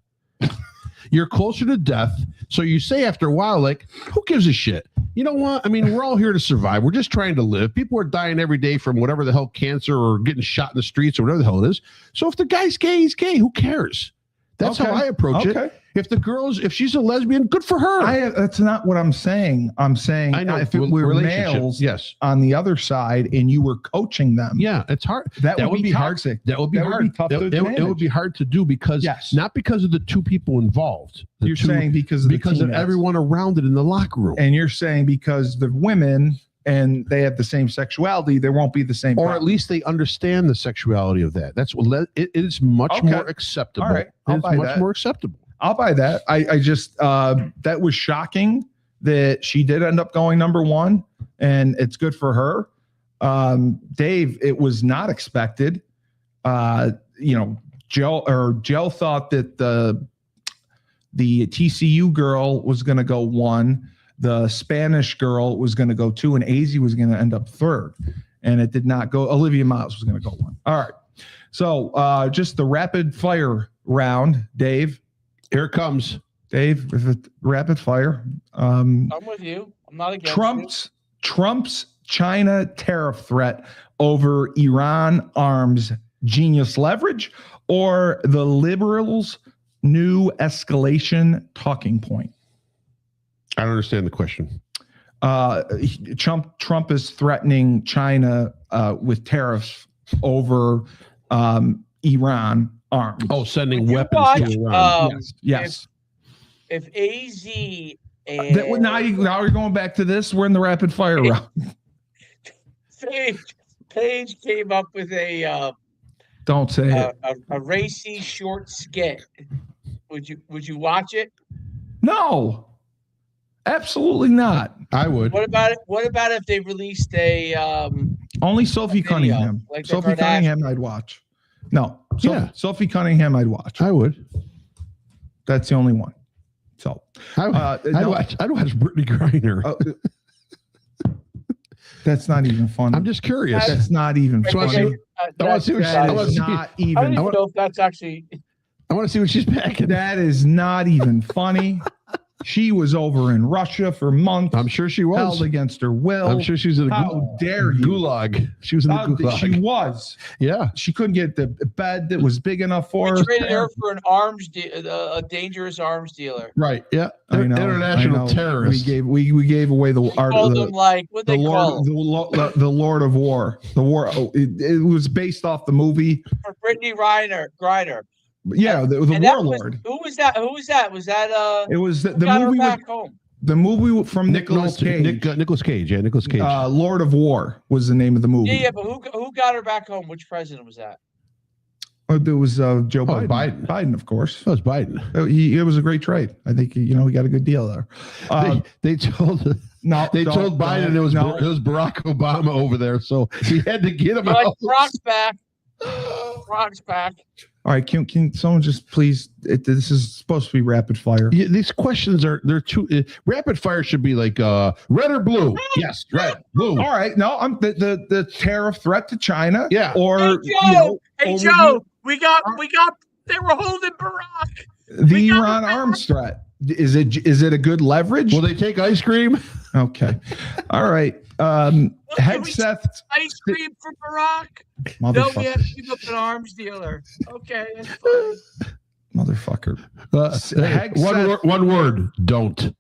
You're closer to death. So you say after a while, like, who gives a shit? You know what? I mean, we're all here to survive. We're just trying to live. People are dying every day from whatever the hell cancer or getting shot in the streets or whatever the hell it is. So if the guy's gay, he's gay. Who cares? That's how Okay. I approach it. Okay. If she's a lesbian, good for her. That's not what I'm saying. I'm saying I know. if it were Relationship, males yes. on the other side and you were coaching them, Yeah, it's hard. that would be hard. toxic. That would be That would hard. be tough to it would manage. be hard to do because Yes. not because of the two people involved. The You're two- saying because of the because of teammates. everyone around it in the locker room, and you're saying because the women and they have the same sexuality, there won't be the same. or at problem. least they understand the sexuality of that. That's what it is much Okay. more acceptable. All right. I'll It's buy much that. more acceptable. I'll buy that. I just that was shocking that she did end up going number one, and it's good for her. Dave, it was not expected. Joe thought that the TCU girl was going to go one, the Spanish girl was going to go two, and AZ was going to end up third, and it did not go. Olivia Miles was going to go one. All right. So just the rapid fire round, Dave. Here it comes. Dave, with a rapid fire. I'm with you. I'm not against Trump's China tariff threat over Iran arms genius leverage, or the liberals' new escalation talking point. I don't understand the question. Trump is threatening China with tariffs over Iran arms. Oh, sending Would you weapons watch, to Iran. Yes. If AZ and Now you're going back to this. We're in the rapid fire round. Paige came up with a Don't say it. a racy short skit. Would you watch it? No, absolutely not. I would. What about it? What about if they released a Only Sophie video, Cunningham. like the Sophie Cunningham, I'd watch. No, Sophie Cunningham, I'd watch. I would. That's the only one. So I'd no. watch Brittany Griner. That's not even funny. I'm just curious. That's not even So I funny. see- I want to see what That I want is to see. not I don't even. even know if that's actually. I want to see what she's packing. That is not even funny. She was over in Russia for months. I'm sure she held was. against her will. I'm sure she was in a How dare you? gulag. She was in the How- gulag. She was. Yeah. She couldn't get the bed that was big enough for We her. traded her for an a dangerous arms dealer. Right. Yeah. I know, International I know. terrorist. We gave away the art of Called the them like what they call them? the Lord of War. The war. It was based off the movie. For Brittany Griner. Yeah, the And that was, warlord. who was that? Who was that? Was that It was the who got her movie. back home? The movie from Nick Nicolas Nolte. Cage. Nicolas Cage. Yeah, Nicolas Cage. Lord of War was the name of the movie. Yeah, but who got her back home? Which president was that? There was Joe Biden. Biden. Biden, of course. That was Biden. It was a great trade. I think he got a good deal there. They told Biden it was Barack Obama over there, so he had to get him out. Brock's back. Brock's back. All right, can someone just please? This is supposed to be rapid fire. Yeah, these questions they're too rapid fire. Should be like red or blue. Yes, red, blue. All right, no, I'm the tariff threat to China. Yeah. Or Hey Joe, we got. They were holding Barack. The Iran arms threat. Is it a good leverage? Will they take ice cream? Okay. All right. Hegseth. Ice cream for Barack. No, we have to give up an arms dealer. Okay, that's fine. Motherfucker. One word. Don't.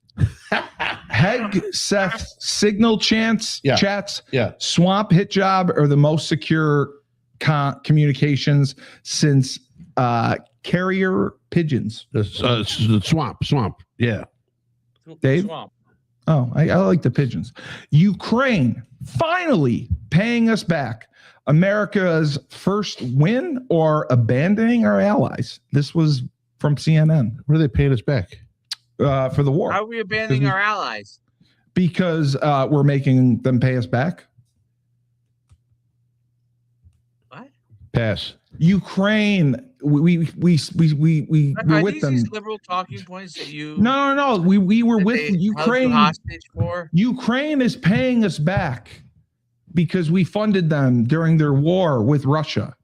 Hegseth signal chats. Yeah. Swamp hit job are the most secure communications since carrier pigeons. The swamp. Yeah. Dave? Swamp. Oh, I like the pigeons. Ukraine finally paying us back. America's first win or abandoning our allies. This was from CNN. What are they paying us back? For the war. How are we abandoning our allies? Because we're making them pay us back. What? Pass. Ukraine. We were with them. These liberal talking points that you? No. We were with Ukraine. Hostage for? Ukraine is paying us back because we funded them during their war with Russia.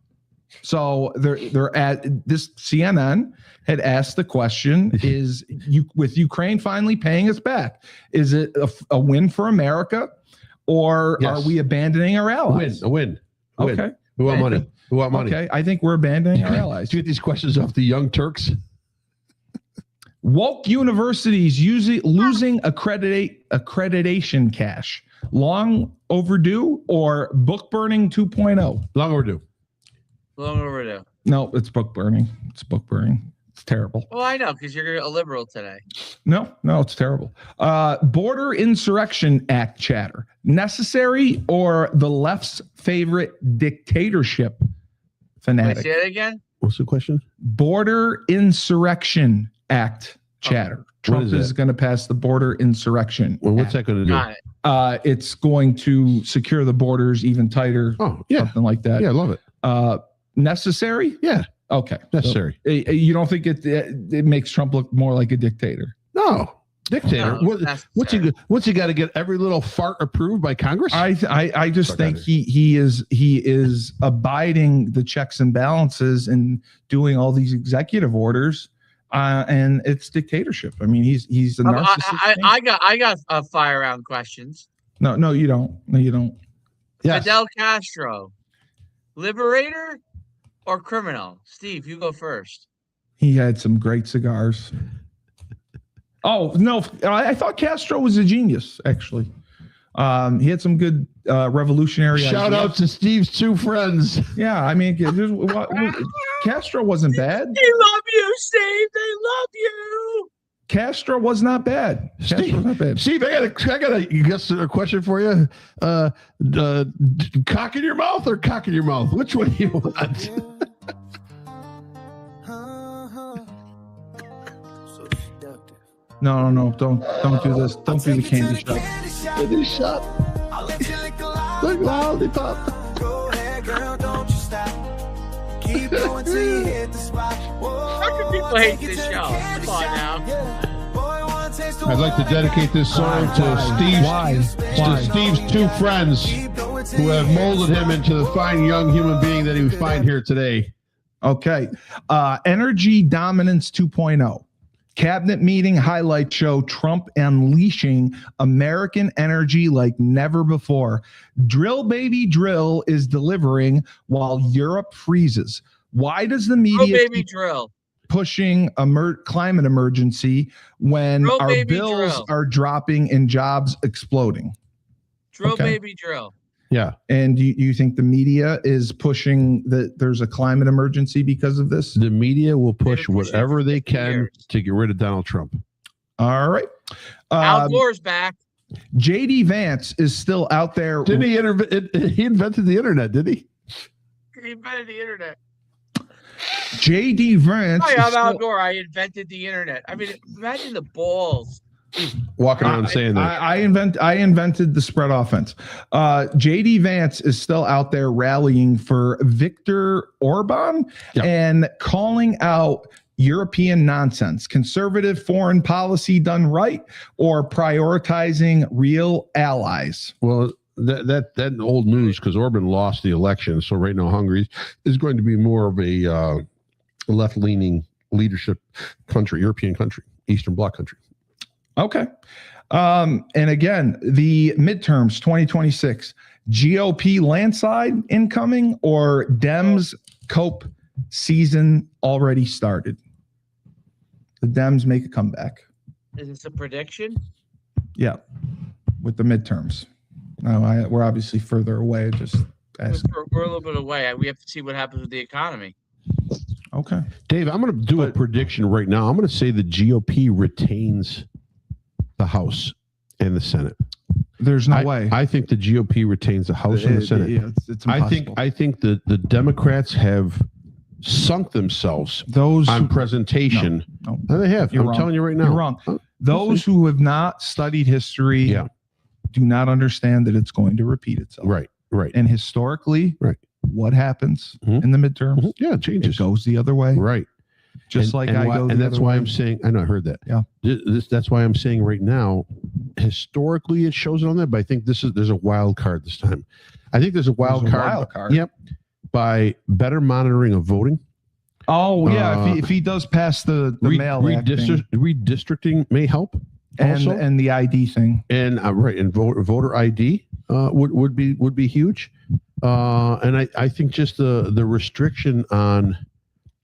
So they're at this. CNN had asked the question: is with Ukraine finally paying us back? Is it a win for America, or are we abandoning our allies? A win. Okay. We want money. Okay, I think we're abandoning our allies. Do you get these questions off the Young Turks? Woke universities losing accreditation cash. Long overdue or book burning 2.0? Long overdue. Long overdue. No, it's book burning. It's terrible. Well, I know because you're a liberal today. No, it's terrible. Border Insurrection Act chatter. Necessary or the left's favorite dictatorship fanatic? Wait, say it again? What's the question? Border Insurrection Act chatter. Trump is going to pass the Border Insurrection Well, what's Act. that going to do? Got it. It's going to secure the borders even tighter. Oh, yeah. Something like that. Yeah, I love it. Necessary? Yeah. Okay. Necessary. So, you don't think it makes Trump look more like a dictator? No. Dictator. No, What's he got to get every little fart approved by Congress? I just think he is abiding the checks and balances and doing all these executive orders, and it's dictatorship. I mean, he's a narcissist. I got fire round questions. No, you don't. Yes. Fidel Castro, liberator or criminal? Steve, you go first. He had some great cigars. Oh, no, I thought Castro was a genius, actually. He had some good revolutionary Shout ideas. out to Steve's two friends. Yeah, I mean, Castro wasn't bad. They love you, Steve. They love you. Castro was not bad. Steve, I got a question for you. Cock in your mouth or cock in your mouth? Which one do you want? No, don't do this. Don't do the candy shot. Candy shot. Look, lollipop. Go ahead, girl, don't you stop. Keep going till you hit the spot. How can people hate this show? Come on now. I'd like to dedicate this song to Steve's two friends who have molded him into the fine young human being that we find here today. Okay. Energy Dominance 2.0. Cabinet meeting highlight show Trump unleashing American energy like never before. Drill baby drill is delivering while Europe freezes. Why does the media keep pushing a climate emergency when our bills are dropping and jobs exploding? Drill baby drill. Yeah. And do you think the media is pushing that there's a climate emergency because of this? The media will push whatever they can to get rid of Donald Trump. All right. Al Gore's back. JD Vance is still out there. Didn't he? He invented the internet, did he? He invented the internet. JD Vance. Hi, is I'm still- Al Gore. I invented the internet. I mean, imagine the balls. Walking around saying that. I invented the spread offense. JD Vance is still out there rallying for Viktor Orban and calling out European nonsense, conservative foreign policy done right, or prioritizing real allies. Well, that old news, because Orban lost the election. So right now, Hungary is going to be more of a left-leaning leadership country, European country, Eastern Bloc country. Okay. And again, the midterms 2026, GOP landslide incoming, or Dems cope season already started? The Dems make a comeback. Is this a prediction? Yeah. With the midterms. No, we're obviously further away. Just ask. We're a little bit away. We have to see what happens with the economy. Okay. Dave, I'm going to do a prediction right now. I'm going to say the GOP retains the House and the Senate. There's no way. I think the GOP retains the House and the Senate. Yeah, it's impossible. I think the Democrats have sunk themselves on presentation. No. And they have. I'm telling you right now. You're wrong. Those who have not studied history do not understand that it's going to repeat itself. Right. And historically, what happens in the midterms? Yeah, it changes. It goes the other way. Right. Just and that's why I'm saying, I know I heard that. Yeah. That's why I'm saying right now, historically it shows it on that, but I think there's a wild card this time. I think there's a wild card. Yep. By better monitoring of voting. Oh yeah, if he does pass the mail redistricting may help. And the ID thing. And and voter ID would be huge. And I think just the restriction on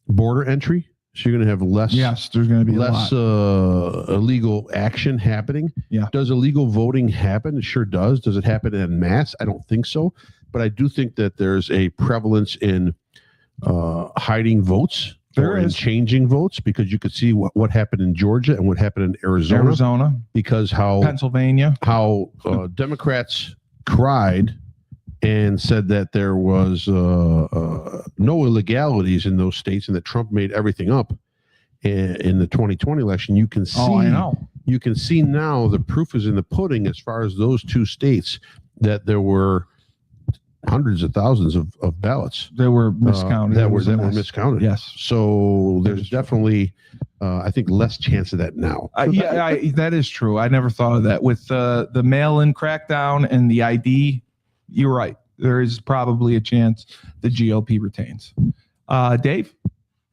border entry. So you're going to have less. Yes, there's going to be less illegal action happening. Yeah. Does illegal voting happen? It sure does. Does it happen en masse? I don't think so. But I do think that there's a prevalence in hiding votes or changing votes, because you could see what happened in Georgia and what happened in Arizona. Because Pennsylvania, how Democrats cried and said that there was no illegalities in those states and that Trump made everything up in the 2020 election. You can see, I know. You can see now the proof is in the pudding as far as those two states, that there were hundreds of thousands of ballots that were miscounted. That were miscounted. Yes. So there's definitely, I think, less chance of that now. That is true. I never thought of that. With the mail-in crackdown and the ID, you're right. There is probably a chance the GOP retains. Dave,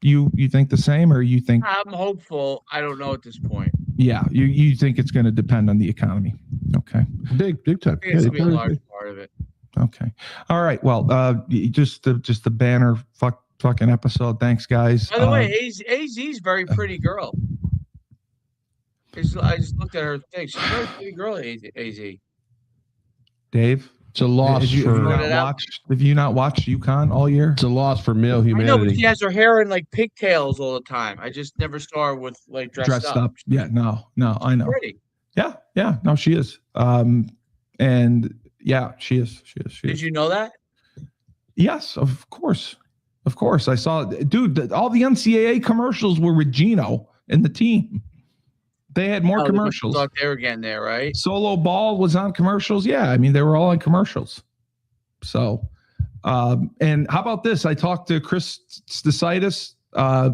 you think the same, or you think? I'm hopeful. I don't know at this point. Yeah, you think it's going to depend on the economy. Okay. Big time. I think it's going to be a large part of it. Okay. All right. Well, just the banner fucking episode. Thanks, guys. By the way, AZ's very pretty girl. I just looked at her thing. She's a very pretty girl, AZ. Dave, it's a loss have you not watched UConn all year? It's a loss for male humanity. I know, but she has her hair in like pigtails all the time. I just never saw her with like dressed up. Yeah, no, I know. Pretty. Yeah, no, she is. And yeah, she is. Did you know that? Yes, of course. I saw, dude, all the NCAA commercials were with Gino and the team. They had more commercials. Thought they were getting there, right? Solo Ball was on commercials. Yeah, I mean, they were all on commercials. So, and how about this? I talked to Chris Stasitis,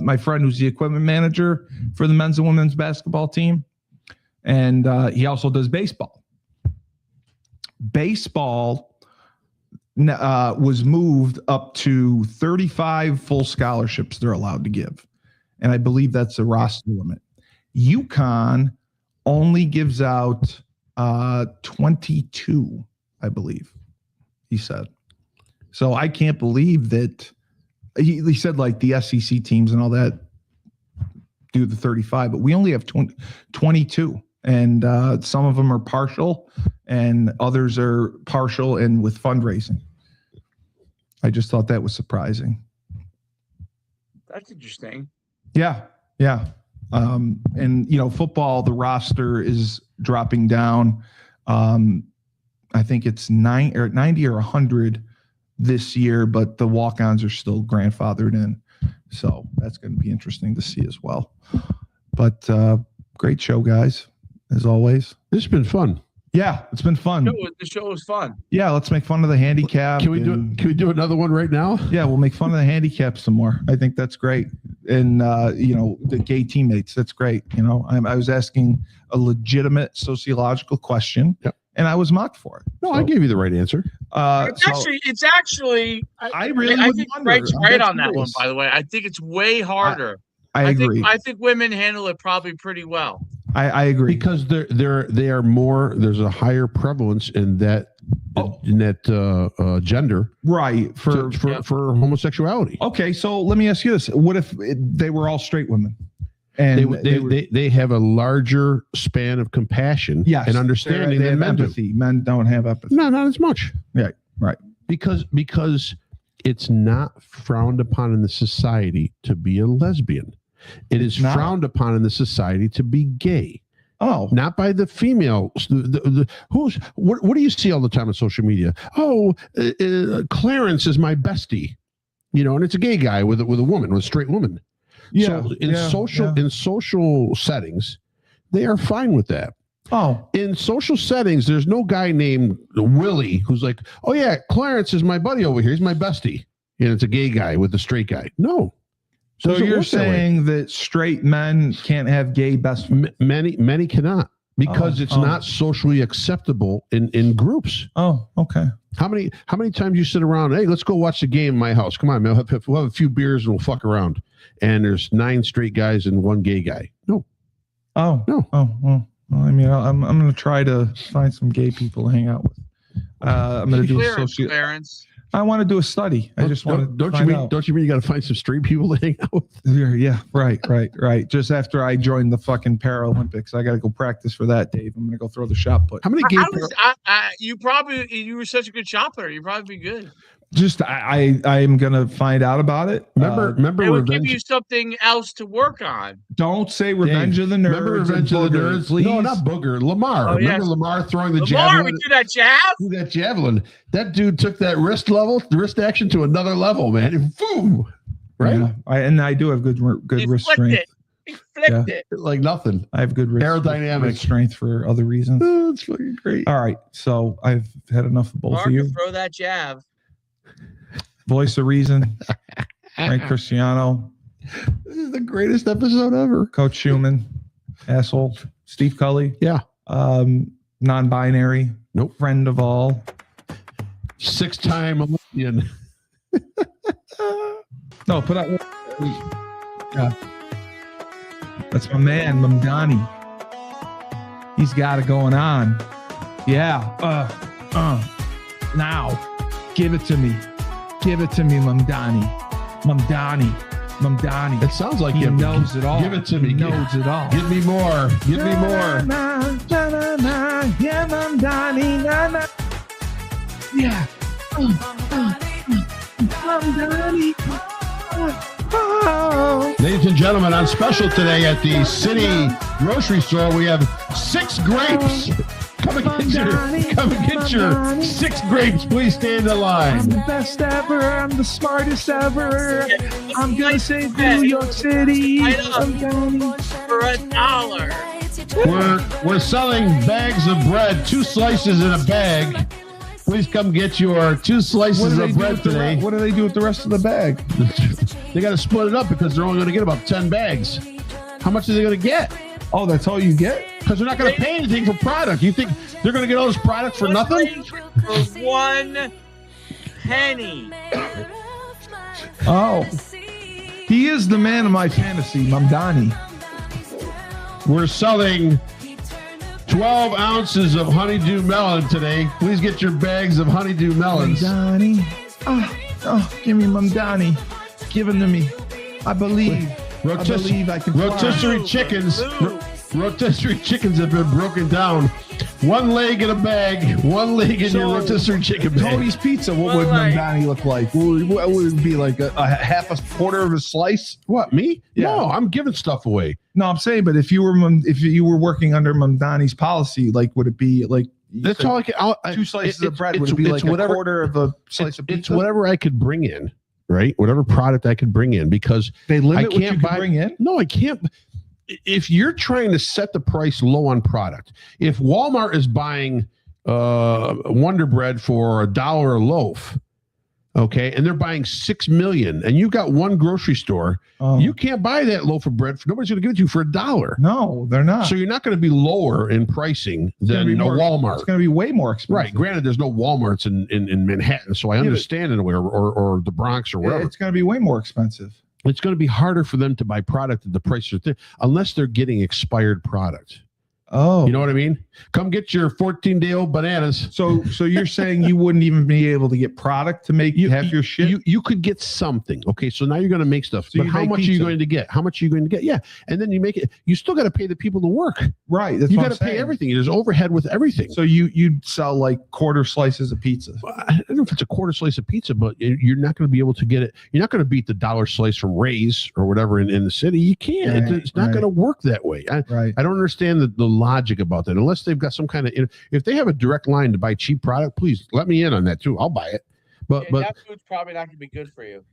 my friend who's the equipment manager for the men's and women's basketball team. And he also does baseball. Baseball was moved up to 35 full scholarships they're allowed to give. And I believe that's the roster limit. UConn only gives out 22, I believe, he said. So I can't believe that he said like the SEC teams and all that do the 35, but we only have 22. And some of them are partial and others are partial and with fundraising. I just thought that was surprising. That's interesting. Yeah. And, football, the roster is dropping down. I think it's 90 or 100 this year, but the walk-ons are still grandfathered in. So that's going to be interesting to see as well. But great show, guys, as always. This has been fun. Yeah, it's been fun. The show was fun. Yeah, let's make fun of the handicap. Can we do another one right now? Yeah, we'll make fun of the handicap some more. I think that's great. And the gay teammates, that's great. I was asking a legitimate sociological question, and I was mocked for it. No, I gave you the right answer. It's actually. I really I would think wonder. Frank's I'm right just on that one. curious. By the way, I think it's way harder. I agree. I think women handle it probably pretty well. I agree. Because they are more. There's a higher prevalence in that gender, Right. for homosexuality. Okay, so let me ask you this: what if they were all straight women? And They have a larger span of compassion and understanding they than have men do. empathy. Men don't have empathy. No, not as much. Yeah, right. Because it's not frowned upon in the society to be a lesbian. It is not. frowned upon in the society to be gay. Oh, Not by the females. What do you see all the time on social media? Oh, Clarence is my bestie, and it's a gay guy with a woman, with a straight woman. yeah. So in social settings, they are fine with that. Oh, In social settings, there's no guy named Willie who's like, oh yeah, Clarence is my buddy over here. He's my bestie. And it's a gay guy with a straight guy. No. so Doesn't you're work that way. saying that straight men can't have gay best friends? Many cannot, because it's Oh. not socially acceptable in groups. Oh, okay. How many times you sit around? Hey, let's go watch the game in my house. Come on, man. We'll have a few beers and we'll fuck around. And there's 9 straight guys and 1 gay guy. No. Oh, No. Oh, well, I mean, I'm going to try to find some gay people to hang out with. I'm going to do a Clarence. I want to do a study. I just want to don't find you out. mean you got to find some straight people to hang out with? Yeah, right. Just after I join the fucking Paralympics, I got to go practice for that, Dave. I'm going to go throw the shot put. How many gay? You were such a good shot player. You'd probably be good. Just I'm going to find out about it. Remember It would give Revenge? you something else to work on. Don't say Revenge of the Nerds. Remember Revenge of the and Booger, Nerds? please. No, not Booger. Lamar. Oh, Remember yes. Lamar throwing the Lamar, javelin? we do that jab. That javelin. That dude took that wrist action to another level, man. And boom. Right? Yeah, I do have good He wrist flicked strength. it. He flicked it. Like nothing. I have good wrist Aerodynamic. strength for other reasons. Oh, it's fucking great. All right, so I've had enough of both Mark, of you. throw that jab. Voice of Reason, Frank Cristiano, This is the greatest episode ever. Coach Schumann, asshole, Steve Cully, Yeah. non-binary, Nope. friend of all. 6-time Olympian. No, put out. Yeah, that's my man, Mamdani. He's got it going on. Yeah. Now, give it to me. Give it to me, Mamdani. Mamdani. It sounds like He you knows it all. Give it to me. He knows it all. Give me more. Give me more. Yeah, Mamdani. Yeah. Mamdani. Oh. Ladies and gentlemen, on special today at the City Grocery Store, we have 6 grapes. Come and get your 6 grapes. Please stand in line. I'm the best ever. I'm the smartest ever. I'm gonna save New York City. Mamdani. For $1. We're selling bags of bread, 2 slices in a bag. Please come get your 2 slices of bread today. What do they do with the rest of the bag? They got to split it up because they're only going to get about 10 bags. How much are they going to get? Oh, that's all you get? Because they're not going to pay anything for product. You think they're going to get all this product for nothing? For 1 penny. Oh. He is the man of my fantasy, Mamdani. We're selling 12 ounces of honeydew melon today. Please get your bags of honeydew melons. Mamdani. Oh, give me Mamdani. Give him to me. I believe. I believe I can fly. Rotisserie chickens. Rotisserie chickens have been broken down. 1 leg in a bag. 1 leg in your rotisserie chicken bag. Tony's Pizza, what would Mamdani look like? What would it be like? A half a quarter of a slice? What, me? Yeah. No, I'm giving stuff away. No, I'm saying, but if you were working under Mamdani's policy, like would it be like That's all I can. 2 slices of bread? Would it be like a quarter of a slice of pizza? It's whatever I could bring in. right? Whatever product I could bring in, because They limit I what you can't can buy. bring in. No, I can't. If you're trying to set the price low on product, if Walmart is buying Wonder Bread for $1 a loaf, okay, and they're buying 6 million, and you got one grocery store, Oh. you can't buy that loaf of bread. Nobody's going to give it to you for $1. No, they're not. So you're not going to be lower in pricing than a Walmart. It's going to be way more expensive. Right. Granted, there's no Walmarts in Manhattan, so I Yeah, but- understand in a way, or the Bronx or wherever. It's going to be way more expensive. It's going to be harder for them to buy product at the price they're unless they're getting expired product. Oh, You know what I mean? Come get your 14-day-old bananas. so you're saying you wouldn't even be able to get product to make half your shit? You could get something. Okay, so now you're going to make stuff. So but you how make much are you pizza. going to get? How much are you going to get? Yeah. And then you make it. You still got to pay the people to work. Right. That's You what got I'm to pay saying. everything. There's overhead with everything. So you'd sell like quarter slices of pizza. I don't know if it's a quarter slice of pizza, but you're not going to be able to get it. You're not going to beat the dollar slice from Ray's or whatever in the city. You can't. Right, It's not right. going to work that way. Right. I don't understand the logic about that. Unless they've got some kind of, if they have a direct line to buy cheap product, please let me in on that too. I'll buy it. But that food's probably not going to be good for you.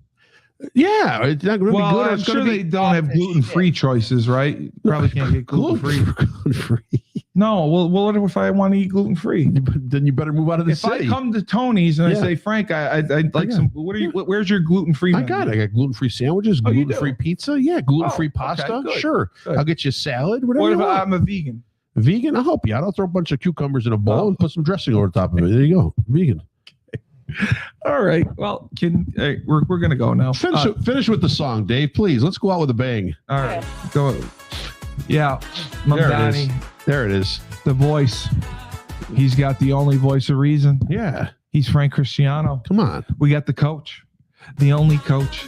yeah, it's not going to be Well, good. I'm It's sure going to they be don't have gluten-free choices, right? You probably can't get gluten-free. gluten-free. No, well, what if I want to eat gluten-free? Then you better move out of the If I city. come to Tony's and I Yeah. say, Frank, I'd like Yeah. some. What are you? Where's your gluten-free? I menu? got it. I got gluten-free sandwiches, Oh, you do? gluten-free pizza. Yeah, gluten-free Oh, okay, pasta. good, Sure. good. I'll get you a salad, whatever What you if want. I'm a vegan? Vegan, I'll help you out. I'll throw a bunch of cucumbers in a bowl Oh. and put some dressing over the top of it. There you go. Vegan. All right. Well, we're gonna go now. Finish with the song, Dave. Please. Let's go out with a bang. All right. Go. Yeah, Mamdani, There it is. the voice. He's got the only voice of reason. Yeah. He's Frank Cristiano. Come on. We got the coach, the only coach.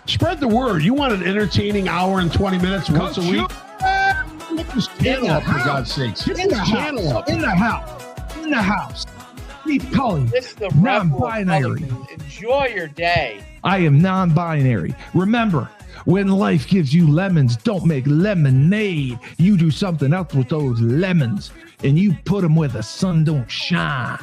Spread the word. You want an entertaining hour and 20 minutes once a Coach, week? Get this channel up, for God's sakes. Get this channel up. In the house. Steve Cully. This is the Rebel Non-binary. Republican. Enjoy your day. I am non-binary. Remember, when life gives you lemons, don't make lemonade. You do something else with those lemons, and you put them where the sun don't shine.